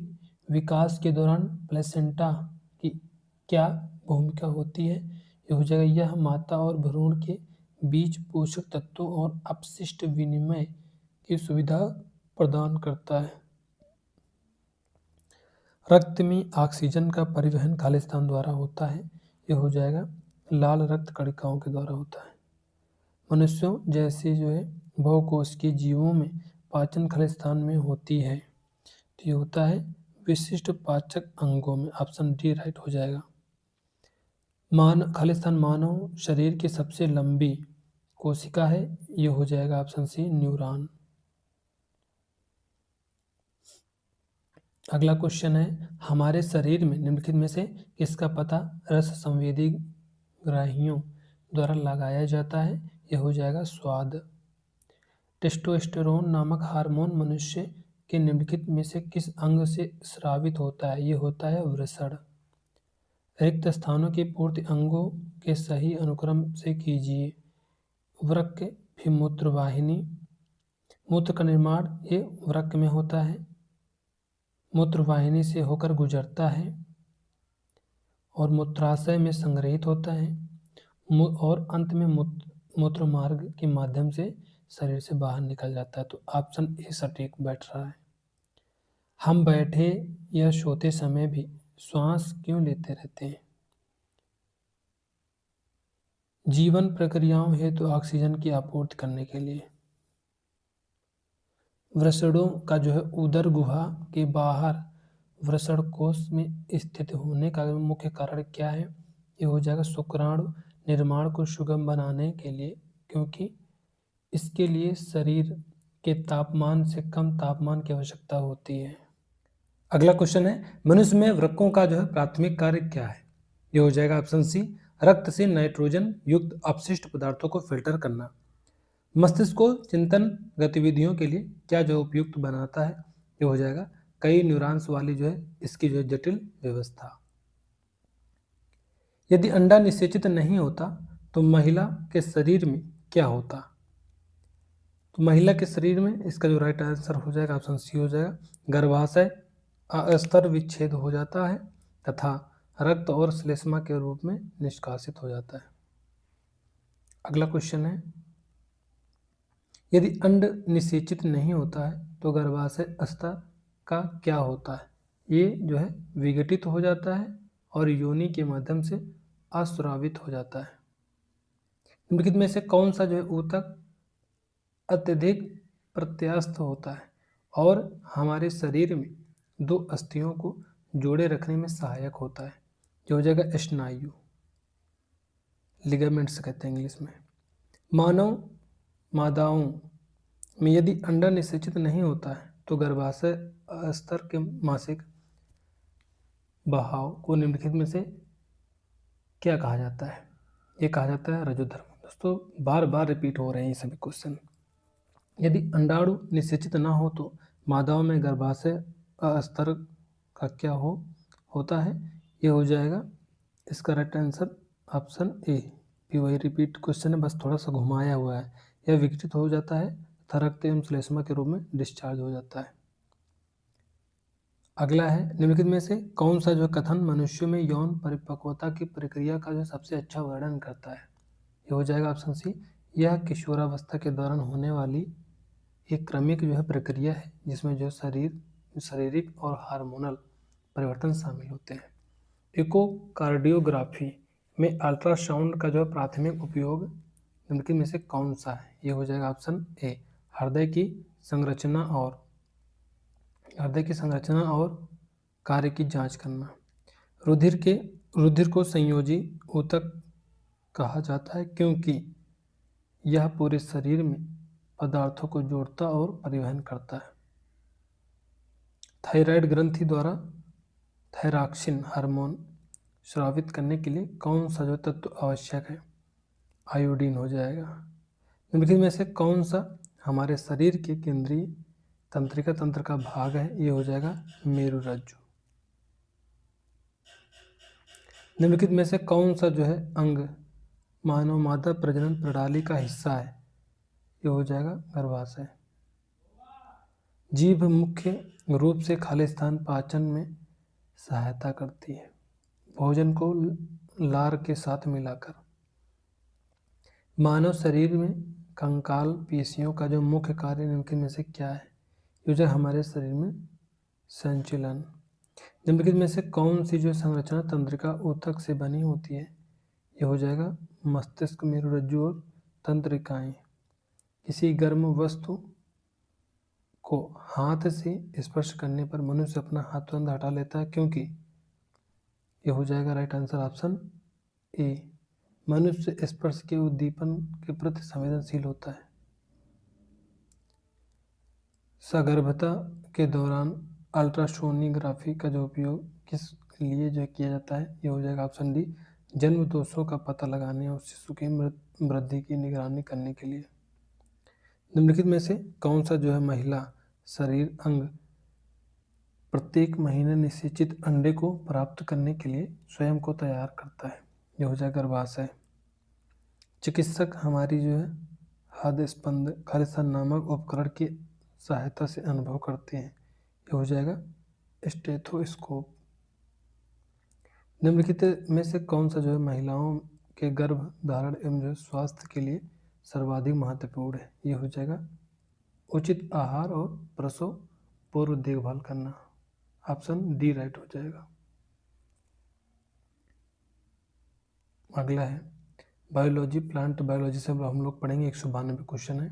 विकास के दौरान प्लेसेंटा की क्या भूमिका होती है? ये हो जाएगा, यह माता और भ्रूण के बीच पोषक तत्वों और अपशिष्ट विनिमय की सुविधा प्रदान करता है। रक्त में ऑक्सीजन का परिवहन खालिस्तान द्वारा होता है? ये हो जाएगा लाल रक्त कणिकाओं के द्वारा होता है। मनुष्यों जैसे जो है बहुकोशिकीय जीवों में पाचन खालिस्तान में होती है। तो ये होता है विशिष्ट पाचक अंगों में। ऑप्शन डी राइट हो जाएगा। खालिस्तान मानव शरीर की सबसे लंबी कोशिका है, ये हो जाएगा ऑप्शन सी न्यूरॉन। अगला क्वेश्चन है, हमारे शरीर में निम्नलिखित में से किसका पता रस संवेदी ग्राहियों द्वारा लगाया जाता है? यह हो जाएगा स्वाद। टेस्टोस्टेरोन नामक हार्मोन मनुष्य के निम्नलिखित में से किस अंग से स्रावित होता है? ये होता है वृषण। रिक्त स्थानों की पूर्ति अंगों के सही अनुक्रम से कीजिए। वृक्क, फिर मूत्रवाहिनी। मूत्र का निर्माण ये वृक्क में होता है, मूत्रवाहिनी से होकर गुजरता है और मूत्राशय में संग्रहित होता है और अंत में मूत्र मार्ग के माध्यम से शरीर से बाहर निकल जाता है। तो ऑप्शन ए सटीक बैठ रहा है। हम बैठे या सोते समय भी श्वास क्यों लेते रहते हैं? जीवन प्रक्रियाओं हेतु ऑक्सीजन की आपूर्ति करने के लिए। वृषणों का जो है उदर गुहा के बाहर वृषण कोश में स्थित होने का मुख्य कारण क्या है? ये हो जाएगा शुक्राणु निर्माण को सुगम बनाने के लिए, क्योंकि इसके लिए शरीर के तापमान से कम तापमान की आवश्यकता होती है। अगला क्वेश्चन है, मनुष्य में वृक्कों का जो है प्राथमिक कार्य क्या है? ये हो जाएगा ऑप्शन सी रक्त से नाइट्रोजन युक्त अपशिष्ट पदार्थों को फिल्टर करना। मस्तिष्क को चिंतन गतिविधियों के लिए क्या जो उपयुक्त बनाता है? ये हो जाएगा कई न्यूरॉन्स वाली जो है इसकी जो जटिल व्यवस्था। यदि अंडा निषेचित नहीं होता तो महिला के शरीर में क्या होता? तो महिला के शरीर में इसका जो राइट आंसर हो जाएगा ऑप्शन सी हो जाएगा गर्भाशय अस्तर विच्छेद हो जाता है तथा रक्त और श्लेष्मा के रूप में निष्कासित हो जाता है। अगला क्वेश्चन है, यदि अंड निषेचित नहीं होता है तो गर्भाशय अस्तर का क्या होता है? ये जो है विघटित हो जाता है और योनि के माध्यम से अस्रावित हो जाता है। निम्नलिखित में से कौन सा जो है ऊतक अत्यधिक प्रत्यास्थ होता है और हमारे शरीर में दो अस्थियों को जोड़े रखने में सहायक होता है? जो हो जाएगा स्नायु, लिगामेंट्स कहते हैं इंग्लिश में। मानव मादाओं में यदि अंडा निषेचित नहीं होता है तो गर्भाशय स्तर के मासिक बहाव को निम्नलिखित में से क्या कहा जाता है? ये कहा जाता है रजोधर्म। दोस्तों बार बार रिपीट हो रहे हैं ये सभी क्वेश्चन। यदि अंडाणु निषेचित ना हो तो मादाओं में गर्भाशय स्तर का क्या होता है? ये हो जाएगा इसका राइट आंसर ऑप्शन ए। भी वही रिपीट क्वेश्चन है, बस थोड़ा सा घुमाया हुआ है। यह विघटित हो जाता है तथा रक्त एवं श्लेष्मा के रूप में डिस्चार्ज हो जाता है। अगला है, निम्नलिखित में से कौन सा जो कथन मनुष्यों में यौन परिपक्वता की प्रक्रिया का जो सबसे अच्छा वर्णन करता है? ये हो जाएगा ऑप्शन सी यह किशोरावस्था के दौरान होने वाली एक क्रमिक जो है प्रक्रिया है जिसमें जो शारीरिक और हार्मोनल परिवर्तन शामिल होते हैं। इकोकार्डियोग्राफी में अल्ट्रासाउंड का जो प्राथमिक उपयोग निम्नलिखित में से कौन सा है? ये हो जाएगा ऑप्शन ए हृदय की संरचना और कार्य की जांच करना। रुधिर को संयोजी ऊतक कहा जाता है क्योंकि यह पूरे शरीर में पदार्थों को जोड़ता और परिवहन करता है। थायराइड ग्रंथि द्वारा थायरॉक्सिन हार्मोन स्रावित करने के लिए कौन सा जो तत्व आवश्यक है? आयोडीन हो जाएगा। निम्नलिखित में से कौन सा हमारे शरीर के केंद्रीय तंत्रिका तंत्र का भाग है? ये हो जाएगा मेरुरज्जु। निम्नलिखित में से कौन सा जो है अंग मानव मादा प्रजनन प्रणाली का हिस्सा है? ये हो जाएगा गर्भाशय। जीभ मुख्य रूप से खालिस्तान पाचन में सहायता करती है, भोजन को लार के साथ मिलाकर। मानव शरीर में कंकाल पेशियों का जो मुख्य कार्य निम्नलिखित में से क्या है? ये जो हमारे शरीर में संचलन। निम्नलिखित में से कौन सी जो संरचना तंत्रिका ऊतक से बनी होती है? ये हो जाएगा मस्तिष्क, मेरुरज्जु और तंत्रिकाएं। किसी गर्म वस्तु को हाथ से स्पर्श करने पर मनुष्य अपना हाथ तुरंत हटा लेता है, क्योंकि ये हो जाएगा राइट आंसर ऑप्शन ए। मनुष्य स्पर्श के उद्दीपन के प्रति संवेदनशील होता है। सगर्भता के दौरान अल्ट्रासोनिग्राफी का जो उपयोग किस लिए जो किया जाता है, ये हो जाएगा ऑप्शन डी। जन्म दोषों का पता लगाने और शिशु की वृद्धि की निगरानी करने के लिए। निम्नलिखित में से कौन सा जो है महिला शरीर अंग प्रत्येक महीने निषेचित अंडे को प्राप्त करने के लिए स्वयं को तैयार करता है, ये हो जाएगा गर्भाशय। चिकित्सक हमारी जो है खालिस्तान नामक उपकरण की सहायता से अनुभव करते हैं, ये हो जाएगा स्टेथोस्कोप। निम्नलिखित में से कौन सा जो है महिलाओं के गर्भ धारण एवं जो स्वास्थ्य के लिए सर्वाधिक महत्वपूर्ण है, ये हो जाएगा उचित आहार और प्रसव पूर्व देखभाल करना। ऑप्शन डी राइट हो जाएगा। अगला है बायोलॉजी, प्लांट बायोलॉजी से हम लोग पढ़ेंगे। 192 क्वेश्चन है।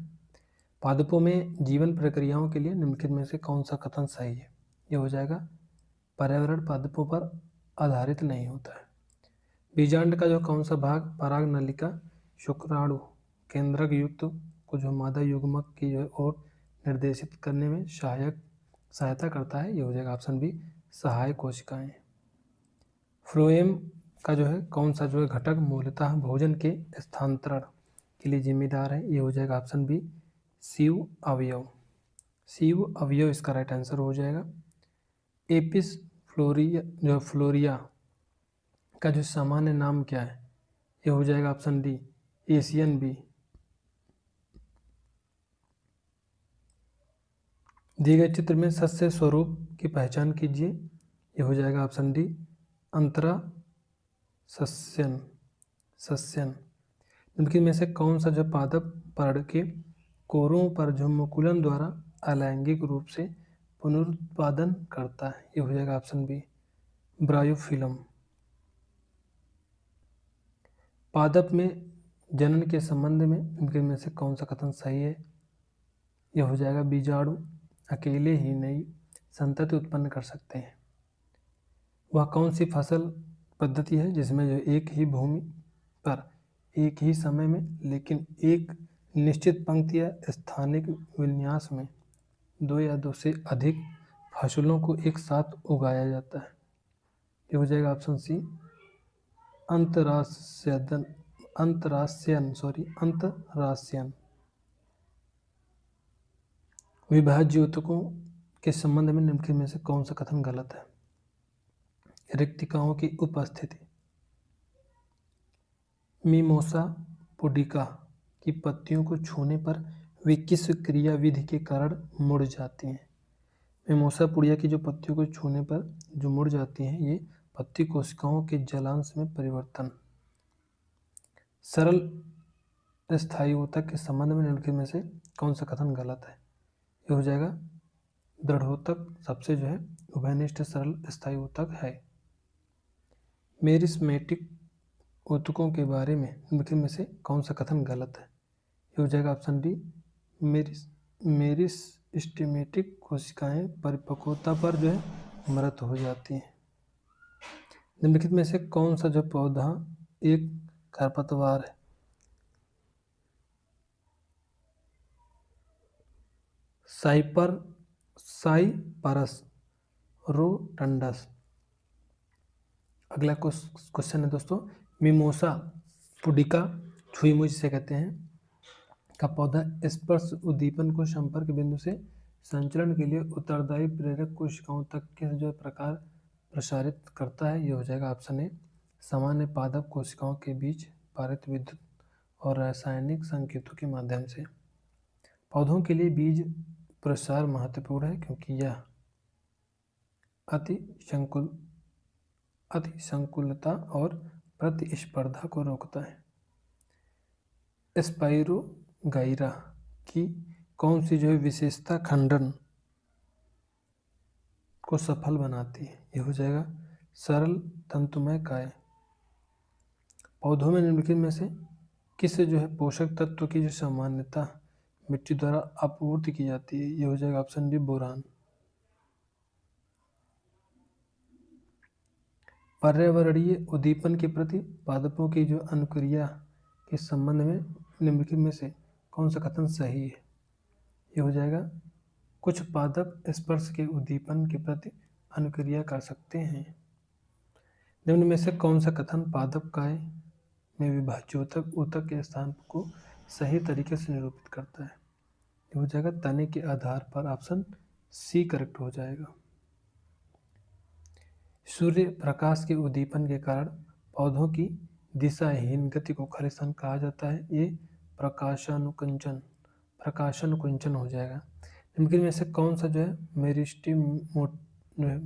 पादपों में जीवन प्रक्रियाओं के लिए निम्नलिखित में से कौन सा कथन सही है, ये हो जाएगा पर्यावरण पादपों पर आधारित नहीं होता है। बीजांड का जो कौन सा भाग पराग नलिका शुक्राणु केंद्रक युक्त को जो मादा युग्मक की जो ओर निर्देशित करने में सहायता करता है, ये हो जाएगा ऑप्शन बी सहायक कोशिकाएं। फ्लोएम का जो है कौन सा जो है घटक मूलतः भोजन के स्थानांतरण के लिए जिम्मेदार है, ये हो जाएगा ऑप्शन बी सीव अवयव। सीव अवयव इसका राइट आंसर हो जाएगा। एपिस फ्लोरिया का जो सामान्य नाम क्या है, ये हो जाएगा ऑप्शन डी एशियन बी। दिए गए चित्र में सस्य स्वरूप की पहचान कीजिए, ये हो जाएगा ऑप्शन डी अंतरा सस्यन। निम्नलिखित में से कौन सा जो पादप पर्ण के कोरों पर जो मुकुलन द्वारा अलैंगिक रूप से पुनरुत्पादन करता है, ये हो जाएगा ऑप्शन बी ब्रायोफिलम। पादप में जनन के संबंध में इनके में से कौन सा कथन सही है, यह हो जाएगा बीजाणु अकेले ही नई संतति उत्पन्न कर सकते हैं। वह कौन सी फसल पद्धति है जिसमें जो एक ही भूमि पर एक ही समय में लेकिन एक निश्चित पंक्ति या स्थानिक विन्यास में दो या दो से अधिक फसलों को एक साथ उगाया जाता है, ये हो जाएगा ऑप्शन सी अंतरास्यन। विभाज्य ऊतकों के संबंध में निम्नलिखित में से कौन सा कथन गलत है। रिक्तिकाओं की उपस्थिति। मिमोसा पुडिका की पत्तियों को छूने पर वे किस क्रिया विधि के कारण मुड़ जाती हैं। मिमोसा पुडिका की जो पत्तियों को छूने पर जो मुड़ जाती हैं, ये पत्ती कोशिकाओं के जलांश में परिवर्तन। सरल स्थायी ऊतक के संबंध में निम्नलिखित में से कौन सा कथन गलत है, ये हो जाएगा दृढ़ोतक सबसे जो है उभयनिष्ठ सरल स्थायी ऊतक है। मेरिस्मेटिक ऊतकों के बारे में निम्नलिखित में से कौन सा कथन गलत है, ये हो जाएगा ऑप्शन डी मेरिस्टेमेटिक कोशिकाएं परिपक्वता पर जो है मृत हो जाती हैं। निम्नलिखित में से कौन सा जो पौधा एक खरपतवार है, साइपरस रोटंडस। अगला क्वेश्चन है दोस्तों, मिमोसा पुडिका छुई से कहते हैं का पौधा स्पर्श उद्दीपन को संपर्क बिंदु से संचरण के लिए उत्तरदायी प्रेरक कोशिकाओं तक किस जो प्रकार प्रसारित करता है, ये हो जाएगा ऑप्शन ए सामान्य पादप कोशिकाओं के बीच पारित विद्युत और रासायनिक संकेतों के माध्यम से। पौधों के लिए बीज प्रसार महत्वपूर्ण है क्योंकि यह अति संकुलता और प्रतिस्पर्धा को रोकता है। स्पाइरोगाइरा की कौन सी जो है विशेषता खंडन को सफल बनाती है, ये हो जाएगा सरल तंतुमय काय। पौधों में निम्नलिखित में से किस जो है पोषक तत्व की जो सामान्यता मिट्टी द्वारा आपूर्ति की जाती है, ये हो जाएगा ऑप्शन डी बोरान। पर्यावरणीय उद्दीपन के प्रति पादपों की जो अनुक्रिया के संबंध में निम्नलिखित में से कौन सा कथन सही है? ये हो जाएगा कुछ पादप स्पर्श के उद्दीपन के प्रति अनुक्रिया कर सकते हैं। निम्न में से कौन सा कथन पादप काय में विभाज्य ऊतक के स्थान को सही तरीके से निरूपित करता है? ये हो जाएगा तने के आधार पर, ऑप्शन सी करेक्ट हो जाएगा। सूर्य प्रकाश के उद्दीपन के कारण पौधों की दिशाहीन गति को खलिस्तान कहा जाता है, ये प्रकाशानुकुंचन हो जाएगा। इनके में से कौन सा जो है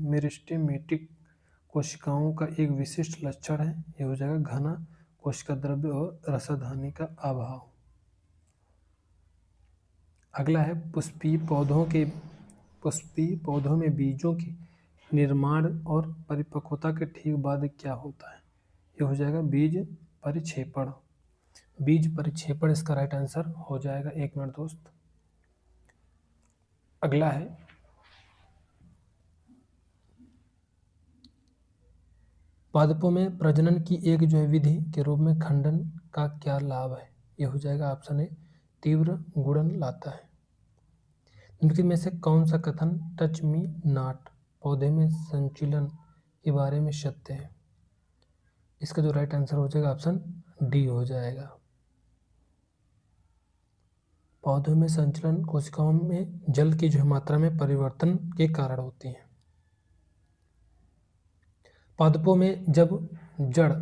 मेरिस्टेमेटिक कोशिकाओं का एक विशिष्ट लक्षण है? ये हो जाएगा घना कोशिका द्रव्य और रसाधानी का अभाव। अगला है पुष्पीय पौधों में बीजों के निर्माण और परिपक्वता के ठीक बाद क्या होता है? ये हो जाएगा बीज परिक्षेपण। बीज परिक्षेपण इसका राइट आंसर हो जाएगा। एक मिनट दोस्त। अगला है पादपों में प्रजनन की एक जो है विधि के रूप में खंडन का क्या लाभ है? ये हो जाएगा ऑप्शन ए तीव्र गुणन लाता है। निम्नलिखित में से कौन सा कथन टच मी नॉट पौधे में संचलन के बारे में सत्य है? इसका जो राइट आंसर हो जाएगा ऑप्शन डी हो जाएगा। पौधों में संचलन कोशिकाओं में जल की जो मात्रा में परिवर्तन के कारण होती है। पादपों में जब जड़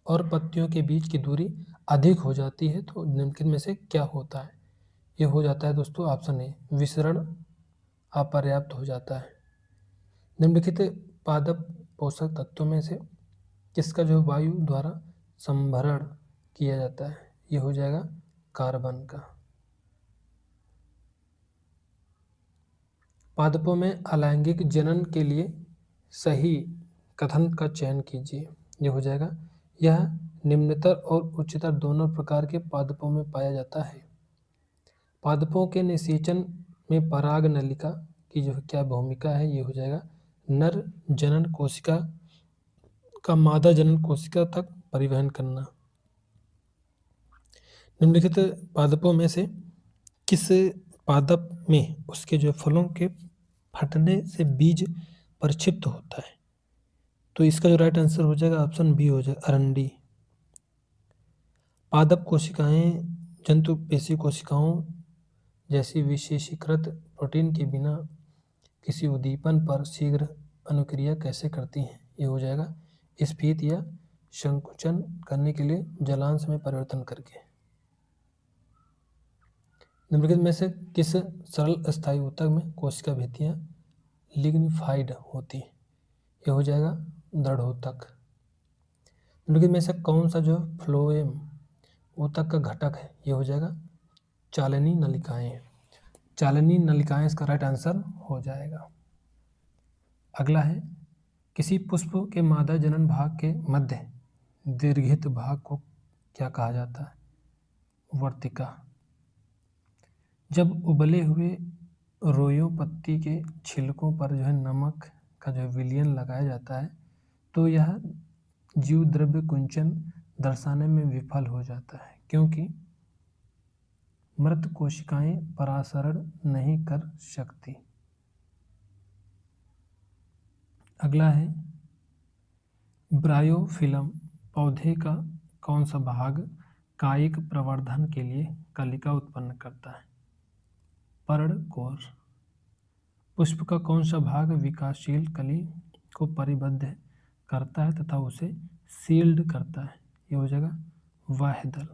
और पत्तियों के बीच की दूरी अधिक हो जाती है तो निम्नलिखित में से क्या होता है? ये हो जाता है दोस्तों ऑप्शन ए विसरण अपर्याप्त हो जाता है। निम्नलिखित पादप पोषक तत्वों में से किसका जो वायु द्वारा संभरण किया जाता है? ये हो जाएगा कार्बन का। पादपों में अलैंगिक जनन के लिए सही कथन का चयन कीजिए। ये हो जाएगा यह निम्नतर और उच्चतर दोनों प्रकार के पादपों में पाया जाता है। पादपों के निषेचन में पराग नलिका की जो क्या भूमिका है? ये हो जाएगा नर जनन कोशिका का मादा जनन कोशिका तक परिवहन करना। निम्नलिखित पादपों में से किस पादप में उसके जो फलों के फटने से बीज परिक्षिप्त होता है? तो इसका जो राइट आंसर हो जाएगा ऑप्शन बी हो जाएगा अरंडी। पादप कोशिकाएं जंतु पेशी कोशिकाओं जैसी विशेषीकृत प्रोटीन के बिना किसी उद्दीपन पर शीघ्र अनुक्रिया कैसे करती हैं? ये हो जाएगा स्फीत या संकुचन करने के लिए जलांश में परिवर्तन करके। निम्नलिखित में से किस सरल अस्थायी ऊतक में कोशिका भित्तियां लिग्निफाइड होती हैं? ये हो जाएगा दृढ़ोतक। निम्नलिखित में से कौन सा जो फ्लोएम ऊतक का घटक है? ये हो जाएगा चालनी नलिकाएं। चालनी नलिकाएं इसका राइट आंसर हो जाएगा। अगला है किसी पुष्प के मादा जनन भाग के मध्य दीर्घित भाग को क्या कहा जाता है? वर्तिका। जब उबले हुए रोयों पत्ती के छिलकों पर जो है नमक का जो विलयन लगाया जाता है तो यह जीव द्रव्य कुंचन दर्शाने में विफल हो जाता है क्योंकि मृत कोशिकाएं परासरण नहीं कर सकती। अगला है ब्रायोफिलम पौधे का कौन सा भाग कायिक प्रवर्धन के लिए कलिका उत्पन्न करता है? पर्णकोश। पुष्प का कौन सा भाग विकासशील कली को परिबद्ध करता है तथा उसे सील्ड करता है? ये हो जाएगा वाह्यदल।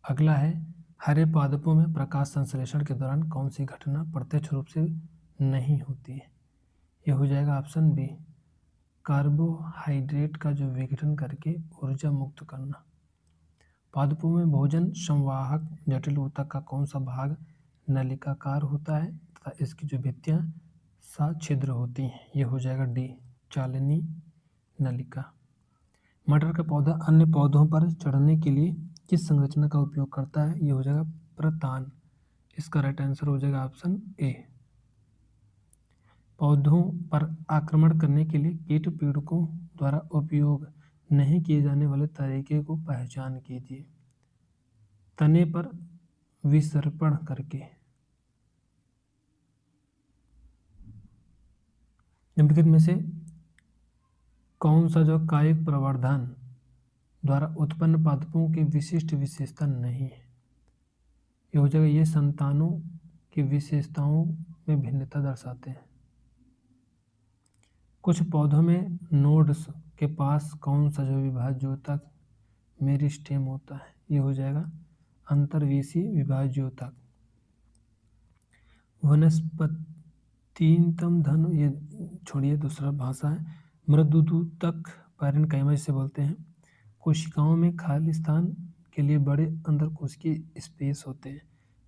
अगला है हरे पादपों में प्रकाश संश्लेषण के दौरान कौन सी घटना प्रत्यक्ष रूप से नहीं होती है? ये हो जाएगा ऑप्शन बी कार्बोहाइड्रेट का जो विघटन करके ऊर्जा मुक्त करना। पादपों में भोजन संवाहक जटिल ऊतक का कौन सा भाग नलिकाकार होता है तथा इसकी जो भित्तियां सछिद्र होती हैं? ये हो जाएगा डी चालनी नलिका। मटर का पौधा अन्य पौधों पर चढ़ने के लिए किस संरचना का उपयोग करता है? ये हो जाएगा प्रतान। इसका राइट आंसर हो जाएगा ऑप्शन ए। पौधों पर आक्रमण करने के लिए कीट पीड़कों द्वारा उपयोग नहीं किए जाने वाले तरीके को पहचान कीजिए। तने पर विसर्पण करके। निम्नलिखित में से कौन सा जो कायिक प्रवर्धन द्वारा उत्पन्न पादपों की विशिष्ट विशेषता नहीं है? ये हो जाएगा, ये संतानों की विशेषताओं में भिन्नता दर्शाते हैं। कुछ पौधों में नोड्स के पास कौन सा जो विभाज्योतक मेरिस्टेम होता है? ये हो जाएगा अंतर्वेशी विभाज्योतक। वनस्पतितम धन, ये छोड़िए, दूसरा भाषा है। मृदुदूतक पैरेन्काइमा जिसे बोलते हैं। कोशिकाओं में खाली स्थान के लिए बड़े अंतरकोशिकीय स्पेस होते हैं।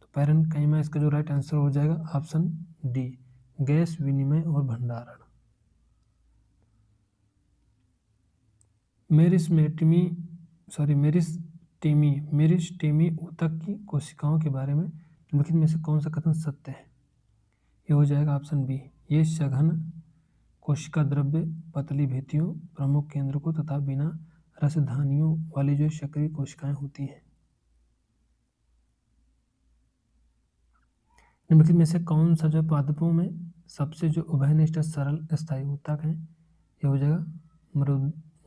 तो पैरेन्काइमा इसका जो राइट आंसर हो जाएगा ऑप्शन डी, गैस विनिमय और भंडारण। मेरिस्टेमी ऊतक की कोशिकाओं के बारे में निम्नलिखित में से कौन सा कथन सत्य है? ये हो जाएगा ऑप्शन बी, ये सघन कोशिका द्रव्य पतली भित्तियों, प्रमुख केंद्रकों तथा बिना रसधानियों वाली जो सक्रिय कोशिकाएं होती हैं। निम्नलिखित में से कौन सा जो पादपों में सबसे जो उभयनिष्ठ सरल स्थायी ऊतक है? ये हो जाएगा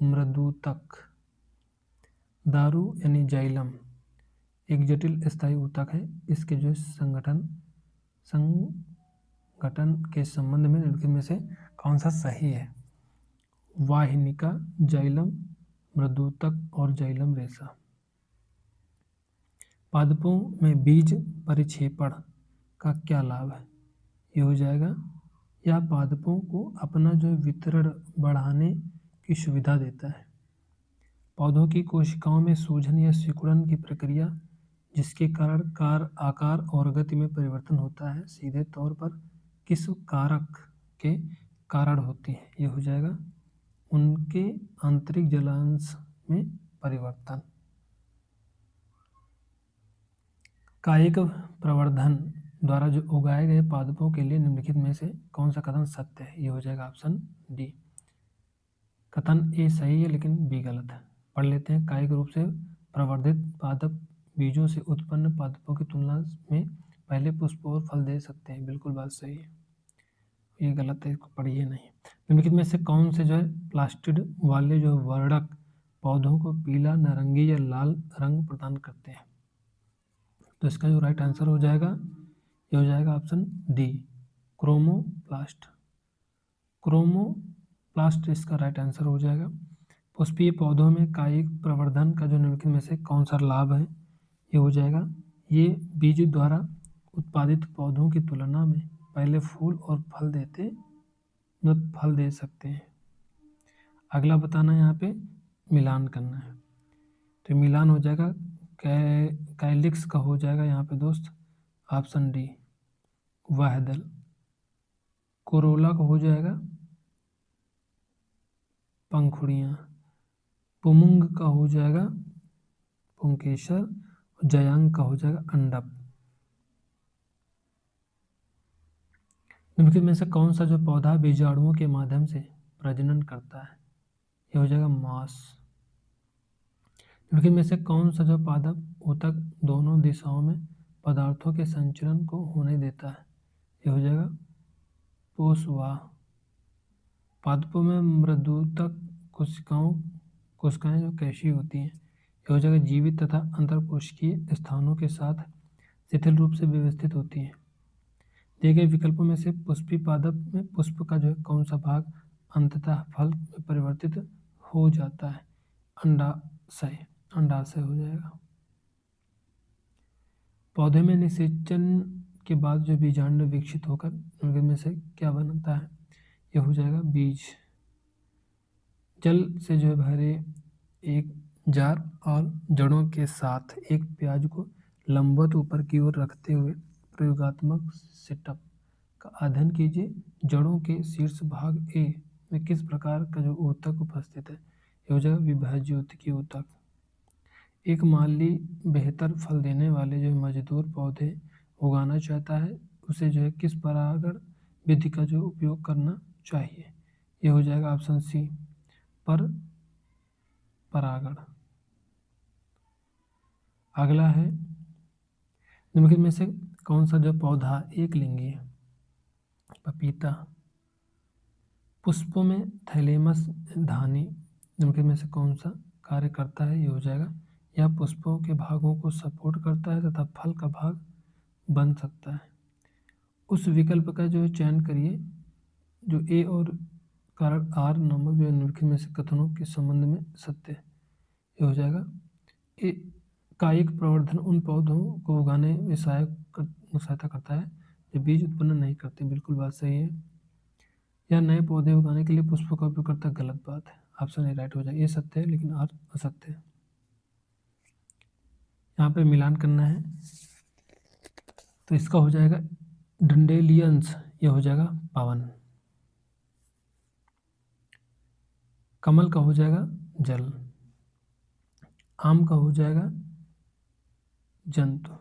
मृदूतक। दारू यानी जाइलम एक जटिल स्थायी ऊतक है। इसके जो संगठन के संबंध में निम्नलिखित में से कौन सा सही है? वाहिनिका, जाइलम, मृदूतक और जाइलम रेशा। पादपों में बीज परिक्षेपण का क्या लाभ है? ये हो जाएगा, यह पादपों को अपना जो वितरण बढ़ाने की सुविधा देता है। पौधों की कोशिकाओं में सूजन या सिकुड़न की प्रक्रिया जिसके कारण आकार और गति में परिवर्तन होता है, सीधे तौर पर किस कारक के कारण होती है? ये हो जाएगा उनके आंतरिक जलांश में परिवर्तन। कायिक प्रवर्धन द्वारा जो उगाए गए पादपों के लिए निम्नलिखित में से कौन सा कथन सत्य है? ये हो जाएगा ऑप्शन डी। कथन ए सही है लेकिन बी गलत है। पढ़ लेते हैं। कायिक रूप से प्रवर्धित पादप बीजों से उत्पन्न पादपों की तुलना में पहले पुष्प और फल दे सकते हैं। बिल्कुल बात सही है, ये गलत है, इसको पढ़िए नहीं। निम्नलिखित में से कौन से जो है प्लास्टिड वाले जो वर्णक पौधों को पीला, नारंगी या लाल रंग प्रदान करते हैं? तो इसका जो राइट आंसर हो जाएगा, ये हो जाएगा ऑप्शन डी, क्रोमोप्लास्ट। क्रोमोप्लास्ट इसका राइट आंसर हो जाएगा। पुष्पीय पौधों में कायिक प्रवर्धन का जो निम्नलिखित में से कौन सा लाभ है? ये हो जाएगा, ये बीज द्वारा उत्पादित पौधों की तुलना में पहले फूल और फल दे सकते हैं। अगला बताना है, यहाँ पे मिलान करना है। तो मिलान हो जाएगा कैलिक्स का हो जाएगा यहाँ पे दोस्त ऑप्शन डी, वाहदल। कोरोला का हो जाएगा पंखुड़ियाँ। पुमुंग का हो जाएगा पुंकेसर। जयांग का हो जाएगा अंडप। निम्नलिखित में से कौन सा जो पौधा बीजाणुओं के माध्यम से प्रजनन करता है? ये हो जाएगा मांस। निम्नलिखित में से कौन सा जो पादप ऊतक दोनों दिशाओं में पदार्थों के संचरण को होने देता है? ये हो जाएगा पोषवाह। पादपों में मृदुतक कोशिकाएं जो कैसी होती हैं? ये हो जाएगा जीवित तथा अंतरकोशिकीय स्थानों के साथ शिथिल रूप से व्यवस्थित होती हैं। दिए गए विकल्पों में से पुष्पी पादप में पुष्प का जो है कौन सा भाग अंततः फल में परिवर्तित हो जाता है? अंडाशय हो जाएगा। पौधे में निषेचन के बाद जो बीजांड विकसित होकर उनके में से क्या बनता है? यह हो जाएगा बीज। जल से जो है भरे एक जार और जड़ों के साथ एक प्याज को लंबवत ऊपर की ओर रखते हुए प्रयोगात्मक सेटअप का अध्ययन कीजिए। जड़ों के शीर्ष भाग ए में किस प्रकार का जो ऊतक उपस्थित है? यह हो जाएगा विभाज्योतकीय ऊतक। एक माली बेहतर फल देने वाले जो मजदूर पौधे उगाना चाहता है, उसे जो है किस परागण विधि का जो उपयोग करना चाहिए? ये हो जाएगा ऑप्शन सी, पर परागण। अगला है, निम्नलिखित में से कौन सा जो पौधा एक लिंगी है? पपीता। पुष्पों में थैलेमस धानी निम्नलिखित में से कौन सा कार्य करता है? ये हो जाएगा, यह पुष्पों के भागों को सपोर्ट करता है तथा फल का भाग बन सकता है। उस विकल्प का जो चयन करिए जो ए और कारक आर नामक जो निम्नलिखित में से कथनों के संबंध में सत्य है। ये हो जाएगा, ए कायिक प्रवर्धन उन पौधों को उगाने में सहायता करता है जो बीज उत्पन्न नहीं करते। बिल्कुल बात सही है। या नए पौधे उगाने के लिए पुष्पों का उपयोग करता, गलत बात है। ऑप्शन ए राइट हो जाएगा। ये सत्य है लेकिन आर असत्य है। यहाँ पे मिलान करना है तो इसका हो जाएगा डंडेलियंस, ये हो जाएगा पवन। कमल का हो जाएगा जल। आम का हो जाएगा जंतु।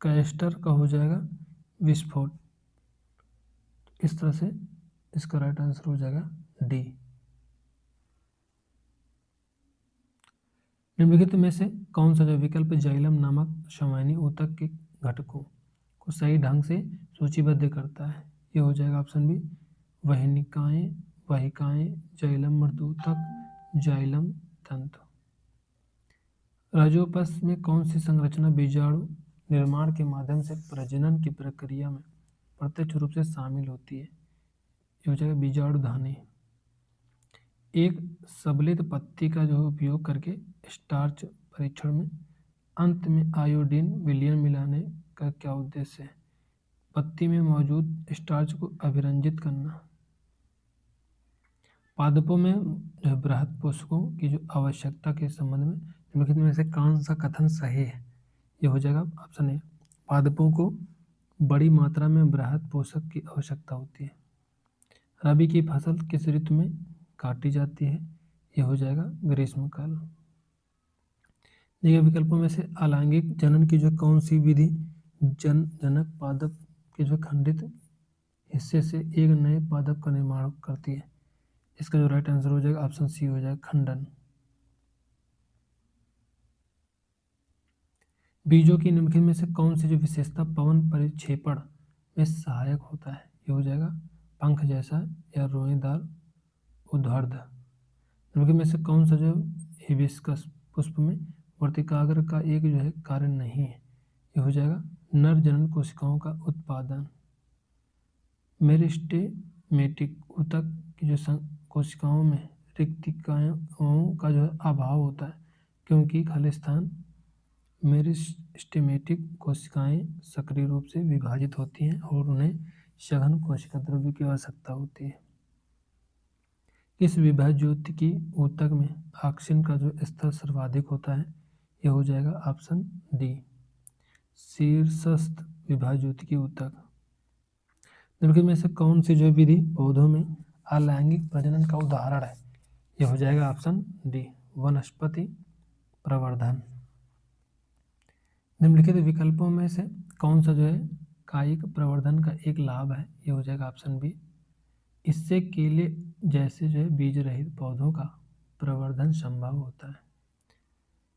कैस्टर का हो जाएगा विस्फोट। इस तरह से इसका राइट आंसर हो जाएगा डी। निम्नलिखित में से कौन सा जो विकल्प जाइलम नामक संवहनी ऊतक के घटकों को सही ढंग से सूचीबद्ध करता है? ये हो जाएगा ऑप्शन बी, वहनिकाएं, वाहिकाएं, जाइलम मृदुतक, जाइलम तंतु। राजोपस में कौन सी संरचना बीजाणु निर्माण के माध्यम से प्रजनन की प्रक्रिया में प्रत्यक्ष रूप से शामिल होती है? ये हो जाएगा बीजाणुधानी। एक सबलित पत्ती का जो उपयोग करके स्टार्च परीक्षण में अंत में आयोडीन विलयन मिलाने का क्या उद्देश्य है? पत्ती में मौजूद स्टार्च को अभिरंजित करना। पादपों में जो बृहद पोषकों की जो आवश्यकता के संबंध में निम्नलिखित में से कौन सा कथन सही है? ये हो जाएगा ऑप्शन ए, पादपों को बड़ी मात्रा में बृहद पोषक की आवश्यकता होती है। रबी की फसल किस ऋतु में काटी जाती है? ये हो जाएगा ग्रीष्मकाल। दिए विकल्पों में से अलैंगिक जनन की जो कौन सी विधि जनक पादप के जो खंडित हिस्से से एक नए पादप का निर्माण करती है? इसका जो राइट आंसर हो जाएगा ऑप्शन सी हो जाएगा खंडन। बीजों की निम्नलिखित में से कौन सी जो विशेषता पवन परिक्षेपण में सहायक होता है? ये हो जाएगा पंख जैसा या रोएदार उद्भर्द। निम्नलिखित में से कौन सा जो हिबिस्कस पुष्प में वर्तिकाग्र का एक जो है कार्य नहीं है? ये हो जाएगा नर जनन कोशिकाओं का उत्पादन। मेरिस्टेमेटिक ऊतक की जो कोशिकाओं में रिक्तिकाओं का जो अभाव होता है क्योंकि खालिस्तान मेरिस्टेमेटिक कोशिकाएं सक्रिय रूप से विभाजित होती हैं और उन्हें सघन कोशिका द्रव्य की आवश्यकता होती है। इस विभाज्योति की ऊतक में ऑक्सीजन का जो स्तर सर्वाधिक होता है? यह हो जाएगा ऑप्शन डी, शीर्षस्थ विभाज्योति की ऊतक। निम्नलिखित में से कौन सी जो विधि पौधों में अलैंगिक प्रजनन का उदाहरण है? यह हो जाएगा ऑप्शन डी, वनस्पति प्रवर्धन। निम्नलिखित विकल्पों में से कौन सा जो है कायिक प्रवर्धन का एक लाभ है? यह हो जाएगा ऑप्शन बी, इससे केले जैसे जो है बीज रहित पौधों का प्रवर्धन संभव होता है।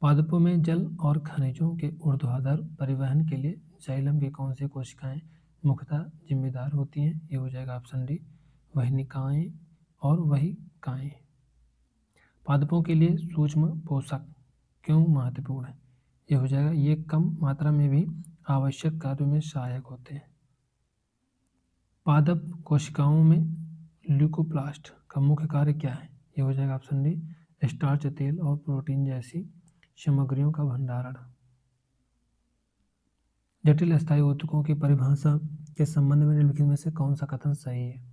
पादपों में जल और खनिजों के ऊर्ध्वाधर परिवहन के लिए जाइलम की कौन सी कोशिकाएं मुख्यतः जिम्मेदार होती हैं? ये हो जाएगा ऑप्शन डी, वहनिकाएं और वहिकाएं। पादपों के लिए सूक्ष्म पोषक क्यों महत्वपूर्ण है? ये हो जाएगा, ये कम मात्रा में भी आवश्यक कार्यों में सहायक होते हैं। पादप कोशिकाओं में ल्यूकोप्लास्ट का मुख्य कार्य क्या है? ये हो जाएगा ऑप्शन डी, स्टार्च, तेल और प्रोटीन जैसी सामग्रियों का भंडारण। जटिल स्थायी ऊतकों की परिभाषा के संबंध में निम्नलिखित में से कौन सा कथन सही है?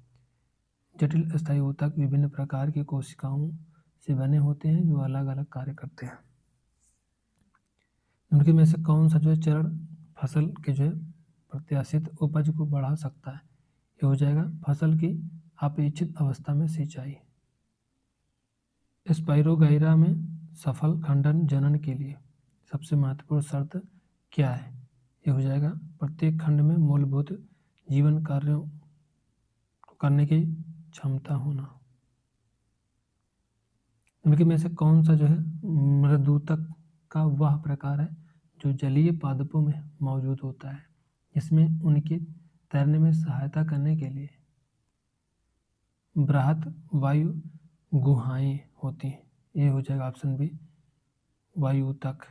जटिल स्थायी ऊतक विभिन्न प्रकार की कोशिकाओं से बने होते हैं जो अलग अलग कार्य करते हैं। निम्नलिखित में से कौन सा जो चरण फसल के जो प्रत्याशित उपज को बढ़ा सकता है? ये हो जाएगा फसल की अपेक्षित अवस्था में सिंचाई। स्पाइरोगाइरा में सफल खंडन जनन के लिए सबसे महत्वपूर्ण शर्त क्या है? ये हो जाएगा प्रत्येक खंड में मूलभूत जीवन कार्यों करने की क्षमता होना। इनके में से कौन सा जो है मृदूतक का वह प्रकार है जो जलीय पादपों में मौजूद होता है, जिसमें उनके तैरने में सहायता करने के लिए बृहत वायु गुहाएं होती हैं। ये हो जाएगा ऑप्शन बी वायुतक।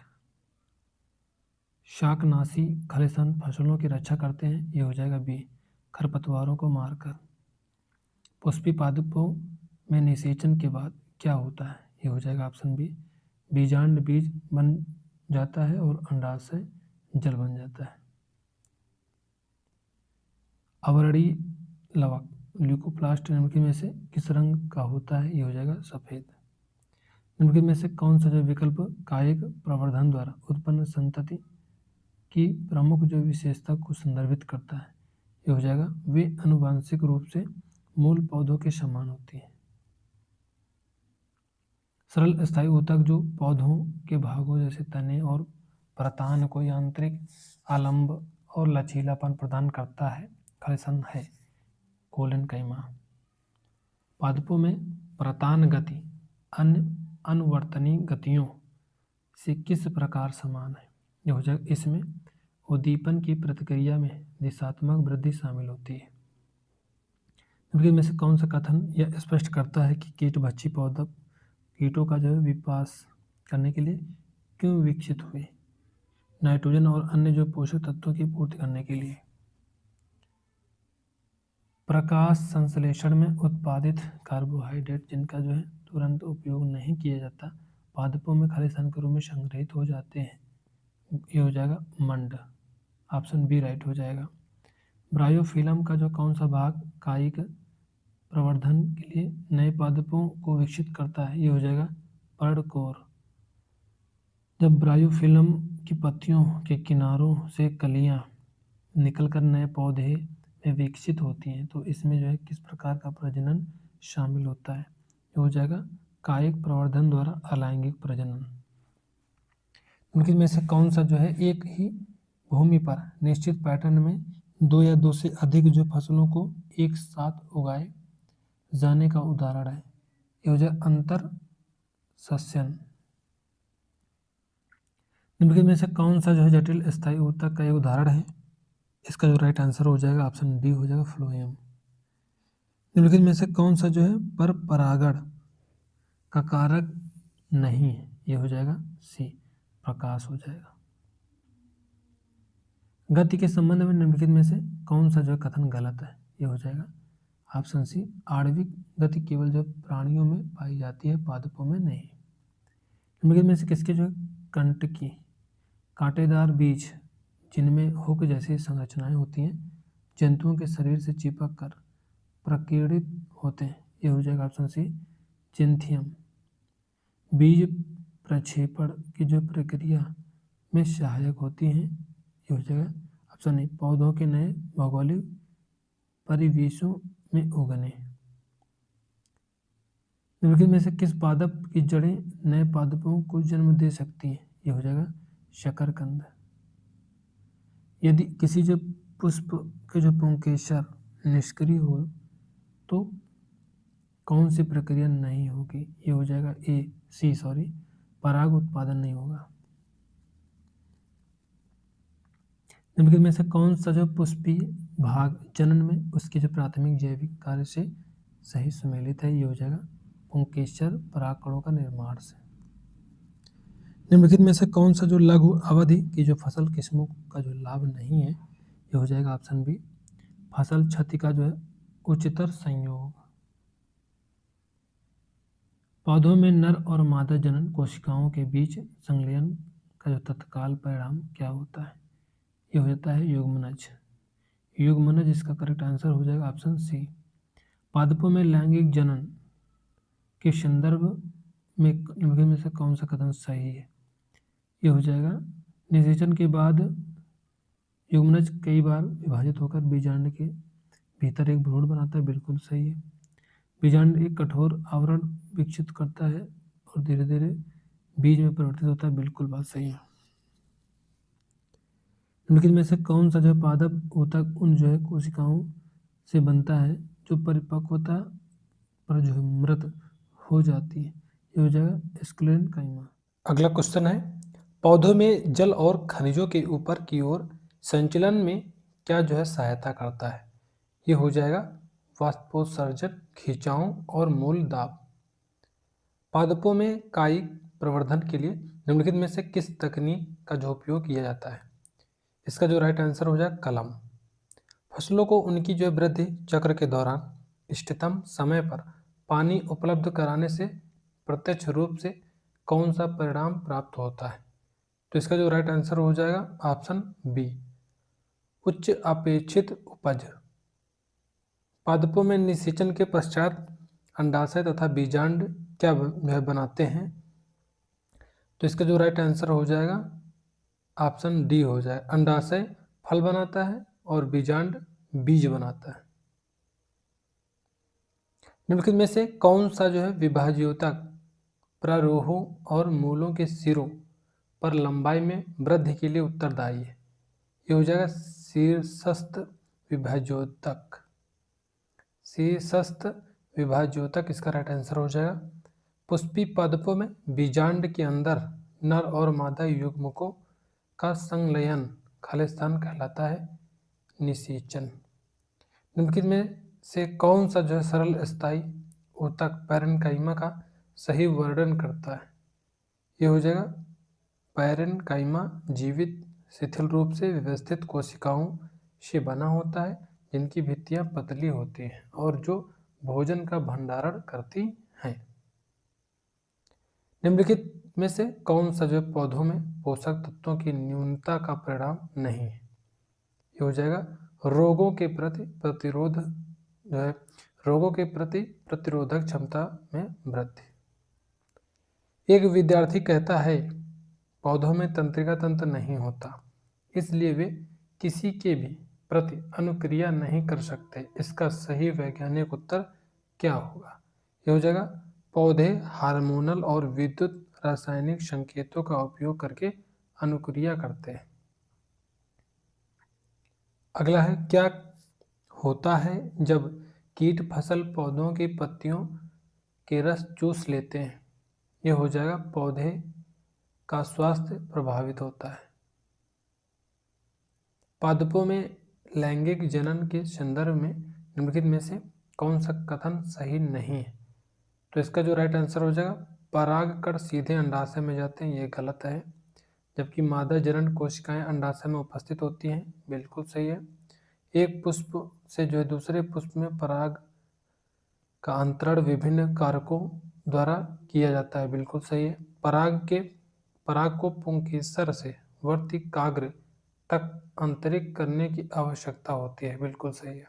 शाकनाशी खलिशन फसलों की रक्षा करते हैं। ये हो जाएगा बी खरपतवारों को मारकर। पुष्पी पादपों में निषेचन के बाद क्या होता है? ये हो जाएगा ऑप्शन बी बीजांड बीज बन जाता है और अंडाशय जल बन जाता है। अवरणी लवक ल्यूकोप्लास्ट निम्नलिखित में से किस रंग का होता है? ये हो जाएगा सफेद। निम्नलिखित में से कौन सा जो विकल्प कायिक प्रवर्धन द्वारा उत्पन्न संतति की प्रमुख जो विशेषता को संदर्भित करता है? ये हो जाएगा वे आनुवंशिक रूप से मूल पौधों के समान होती है। सरल स्थायी ऊतक जो पौधों के भागों जैसे तने और प्रतान को यांत्रिक आलंब और लचीलापन प्रदान करता है खलिशन है कोलन कैमा। पादपों में प्रतान गति अन्य अनुवर्तनी गतियों से किस प्रकार समान है? ये हो जाएगा इसमें उद्दीपन की प्रतिक्रिया में दिशात्मक वृद्धि शामिल होती है। इनके में से कौन सा कथन यह स्पष्ट करता है कि कीटभक्षी पौधा कीटों का जो है विपास करने के लिए क्यों विकसित हुए? नाइट्रोजन और अन्य जो पोषक तत्वों की पूर्ति करने के लिए। प्रकाश संश्लेषण में उत्पादित कार्बोहाइड्रेट जिनका जो है तुरंत उपयोग नहीं किया जाता पादपों में खलिशन के रूप में संग्रहित हो जाते हैं। ये हो जाएगा मंड। ऑप्शन बी राइट हो जाएगा। ब्रायोफिलम का जो कौन सा भाग कायिक प्रवर्धन के लिए नए पादपों को विकसित करता है? ये हो जाएगा पर्णकोर। जब ब्रायोफिलम की पत्तियों के किनारों से कलियां निकलकर नए पौधे में विकसित होती हैं तो इसमें जो है किस प्रकार का प्रजनन शामिल होता है? ये हो जाएगा कायिक प्रवर्धन द्वारा अलैंगिक प्रजनन। उनके में से कौन सा जो है एक ही भूमि पर निश्चित पैटर्न में दो या दो से अधिक जो फसलों को एक साथ उगाए जाने का उदाहरण है? ये हो जाए अंतर सस्यन। निम्नलिखित में से कौन सा जो है जटिल स्थायी ऊतक का एक उदाहरण है? इसका जो राइट आंसर हो जाएगा ऑप्शन बी हो जाएगा फ्लोएम। निम्नलिखित में से कौन सा जो है पर परागण का कारक नहीं है? ये हो जाएगा सी प्रकाश हो जाएगा। गति के संबंध में निम्नलिखित में से कौन सा जो कथन गलत है? ये हो जाएगा ऑप्शन सी आणविक गति केवल जो प्राणियों में पाई जाती है पादपों में नहीं। निम्नलिखित में से किसके जो कंटकी कांटेदार बीज जिनमें हुक जैसी संरचनाएं होती हैं जंतुओं के शरीर से चिपक कर प्रकीर्णित होते हैं? ये हो जाएगा ऑप्शन सी जिंथियम। बीज प्रक्षेपण की जो प्रक्रिया में सहायक होती हैं? ये हो जाएगा ऑप्शन ए पौधों के नए भौगोलिक परिवेशों में उगने। निम्नलिखित में से किस पादप की जड़ें नए पादपों को जन्म दे सकती हैं? ये हो जाएगा शकरकंद। यदि किसी जो पुष्प के जो पुंकेसर निष्क्रिय हो तो कौन सी प्रक्रिया नहीं होगी? ये हो जाएगा पराग उत्पादन नहीं होगा। निम्नलिखित में से कौन सा जो पुष्पीय भाग जनन में उसके जो प्राथमिक जैविक कार्य से सही सम्मिलित है? ये हो जाएगा पुंकेसर परागकणों का निर्माण से। निम्नलिखित में से कौन सा जो लघु अवधि की जो फसल किस्मों का जो लाभ नहीं है? ये हो जाएगा ऑप्शन बी फसल क्षति का जो है उच्चतर संयोग। पौधों में नर और मादा जनन कोशिकाओं के बीच संलयन का जो तत्काल परिणाम क्या होता है? ये हो जाता है युग्मनज। युग्मनज इसका करेक्ट आंसर हो जाएगा ऑप्शन सी। पादपों में लैंगिक जनन के संदर्भ में निम्नलिखित में से कौन सा कथन सही है? ये हो जाएगा निषेचन के बाद युग्मनज कई बार विभाजित होकर बीजांड के भीतर एक भ्रूण बनाता है। बिल्कुल सही है। बीजांड एक कठोर आवरण विकसित करता है और धीरे धीरे बीज में परिवर्तित होता है, बिल्कुल बात सही है। निम्नलिखित में से कौन सा जो है पादप ऊतक उन जो है कोशिकाओं से बनता है जो परिपक्वता पर जो है मृत हो जाती है? ये हो जाएगा स्क्लेरेंकाइमा। अगला क्वेश्चन है, पौधों में जल और खनिजों के ऊपर की ओर संचलन में क्या जो है सहायता करता है? ये हो जाएगा वाष्पोत्सर्जक, खिंचाव और मूल दाब। पादपों में कायिक प्रवर्धन के लिए निम्नलिखित में से किस तकनीक का जो उपयोग किया जाता है? इसका जो राइट आंसर हो जाएगा कलम। फसलों को उनकी जो वृद्धि चक्र के दौरान इष्टतम समय पर पानी उपलब्ध कराने से प्रत्यक्ष रूप से कौन सा परिणाम प्राप्त होता है? तो इसका जो राइट आंसर हो जाएगा ऑप्शन बी, उच्च अपेक्षित उपज। पादपों में निषेचन के पश्चात अंडाशय तथा बीजांड क्या बनाते हैं? तो इसका जो राइट आंसर हो जाएगा ऑप्शन डी हो जाए, अंडाशय फल बनाता है और बीजांड बीज बनाता है। निम्नलिखित में से कौन सा जो है विभाज्योतक प्रारोहों और मूलों के सिरों पर लंबाई में वृद्धि के लिए उत्तरदायी है? ये हो जाएगा शीर्षस्थ विभाज्योतक। शीर्षस्थ विभाज्योतक इसका राइट आंसर हो जाएगा। पुष्पी पादपों में बीजांड के अंदर नर और मादा युग्मकों का संलयन खालिस्तान कहलाता है निषेचन। निम्नलिखित में से कौन सा जो है सरल स्थायी ऊतक पैरेन्काइमा का सही वर्णन करता है? ये हो जाएगा पैरेन्काइमा जीवित शिथिल रूप से व्यवस्थित कोशिकाओं से बना होता है जिनकी भित्तियां पतली होती हैं और जो भोजन का भंडारण करती हैं। निम्नलिखित में से कौन सा जो है पौधों में पोषक तत्वों की न्यूनता का परिणाम नहीं है? ये हो जाएगा रोगों के प्रति प्रतिरोध जो है रोगों के प्रति प्रतिरोधक क्षमता में वृद्धि। एक विद्यार्थी कहता है पौधों में तंत्रिका तंत्र नहीं होता, इसलिए वे किसी के भी प्रति अनुक्रिया नहीं कर सकते। इसका सही वैज्ञानिक उत्तर क्या होगा? यह हो जाएगा पौधे हार्मोनल और विद्युत रासायनिक संकेतों का उपयोग करके अनुक्रिया करते हैं। अगला है, क्या होता है जब कीट फसल पौधों की पत्तियों के रस चूस लेते हैं? यह हो जाएगा पौधे का स्वास्थ्य प्रभावित होता है। पादपों में लैंगिक जनन के संदर्भ में निम्नलिखित में से कौन सा कथन सही नहीं है? तो इसका जो राइट आंसर हो जाएगा परागकण सीधे अंडाशय में जाते हैं, ये गलत है। जबकि मादा जनन कोशिकाएं अंडाशय में उपस्थित होती हैं, बिल्कुल सही है। एक पुष्प से जो है दूसरे पुष्प में पराग का अंतरण विभिन्न कारकों द्वारा किया जाता है, बिल्कुल सही है। पराग को पुंकेसर से वर्तिकाग्र तक अंतरित करने की आवश्यकता होती है, बिल्कुल सही है।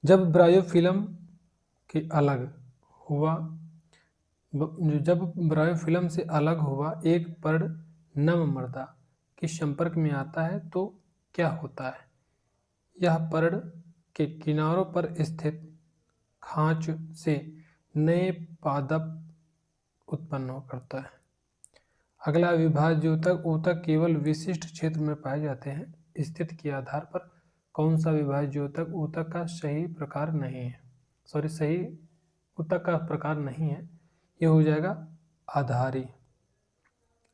जब ब्रायोफिल्म से अलग हुआ एक पर्ण नम मृदा के संपर्क में आता है तो क्या होता है? यह पर्ण के किनारों पर स्थित खांच से नए पादप उत्पन्न करता है। अगला विभाज्योतक ऊतक केवल विशिष्ट क्षेत्र में पाए जाते हैं। स्थिति के आधार पर कौन सा विभाज्योतक ऊतक का सही प्रकार नहीं है? सही ऊतक का प्रकार नहीं है। ये हो जाएगा आधारी।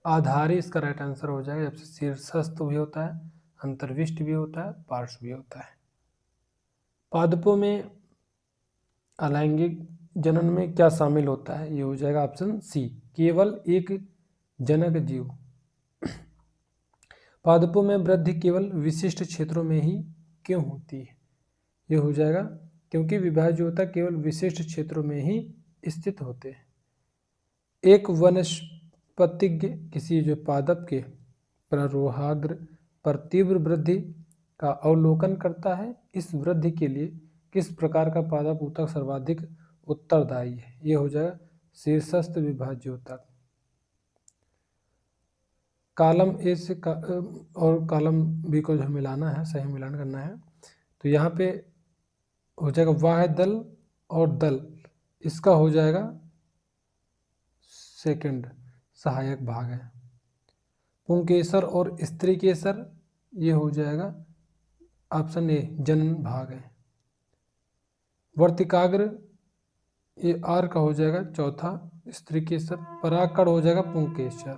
आधारी इसका राइट आंसर हो जाएगा। जब से शीर्षस्थ भी होता है, अंतर्विष्ट भी होता है, पार्श्व भी होता है। पादपों में अलैंगिक जनन में क्या शामिल होता है? ये हो जाएगा ऑप्शन सी, केवल एक जनक जीव। पादपों में वृद्धि केवल विशिष्ट क्षेत्रों में ही क्यों होती है? ये हो जाएगा क्योंकि विभाज्योतक केवल विशिष्ट क्षेत्रों में ही स्थित होते हैं। एक वनस्पतिज्ञ किसी जो पादप के प्ररोहाग्र पर तीव्र वृद्धि का अवलोकन करता है। इस वृद्धि के लिए किस प्रकार का पादप ऊतक सर्वाधिक उत्तरदायी है? ये हो जाएगा शीर्षस्थ विभाज्योतक। कॉलम ए से और कॉलम बी को जो मिलाना है, सही मिलान करना है, तो यहाँ पे हो जाएगा वाह दल और दल, इसका हो जाएगा सेकंड। सहायक भाग है। पुंकेसर और स्त्री केसर ये हो जाएगा ऑप्शन ए जनन भाग है। वर्तिकाग्र ये आर का हो जाएगा चौथा स्त्री केसर। परागकण हो जाएगा पुंकेसर।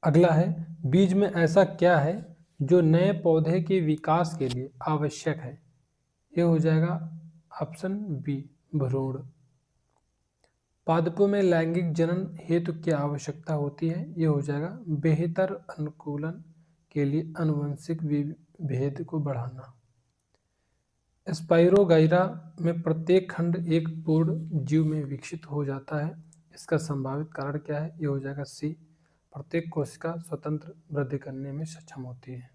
अगला है बीज में ऐसा क्या है जो नए पौधे के विकास के लिए आवश्यक है। ये हो जाएगा ऑप्शन बी भ्रूण। पादपों में लैंगिक जनन हेतु क्या आवश्यकता होती है। ये हो जाएगा बेहतर अनुकूलन के लिए आनुवंशिक भेद को बढ़ाना। स्पाइरोगाइरा में प्रत्येक खंड एक पूर्ण जीव में विकसित हो जाता है। इसका संभावित कारण क्या है। ये हो जाएगा सी प्रत्येक कोशिका स्वतंत्र वृद्धि करने में सक्षम होती है।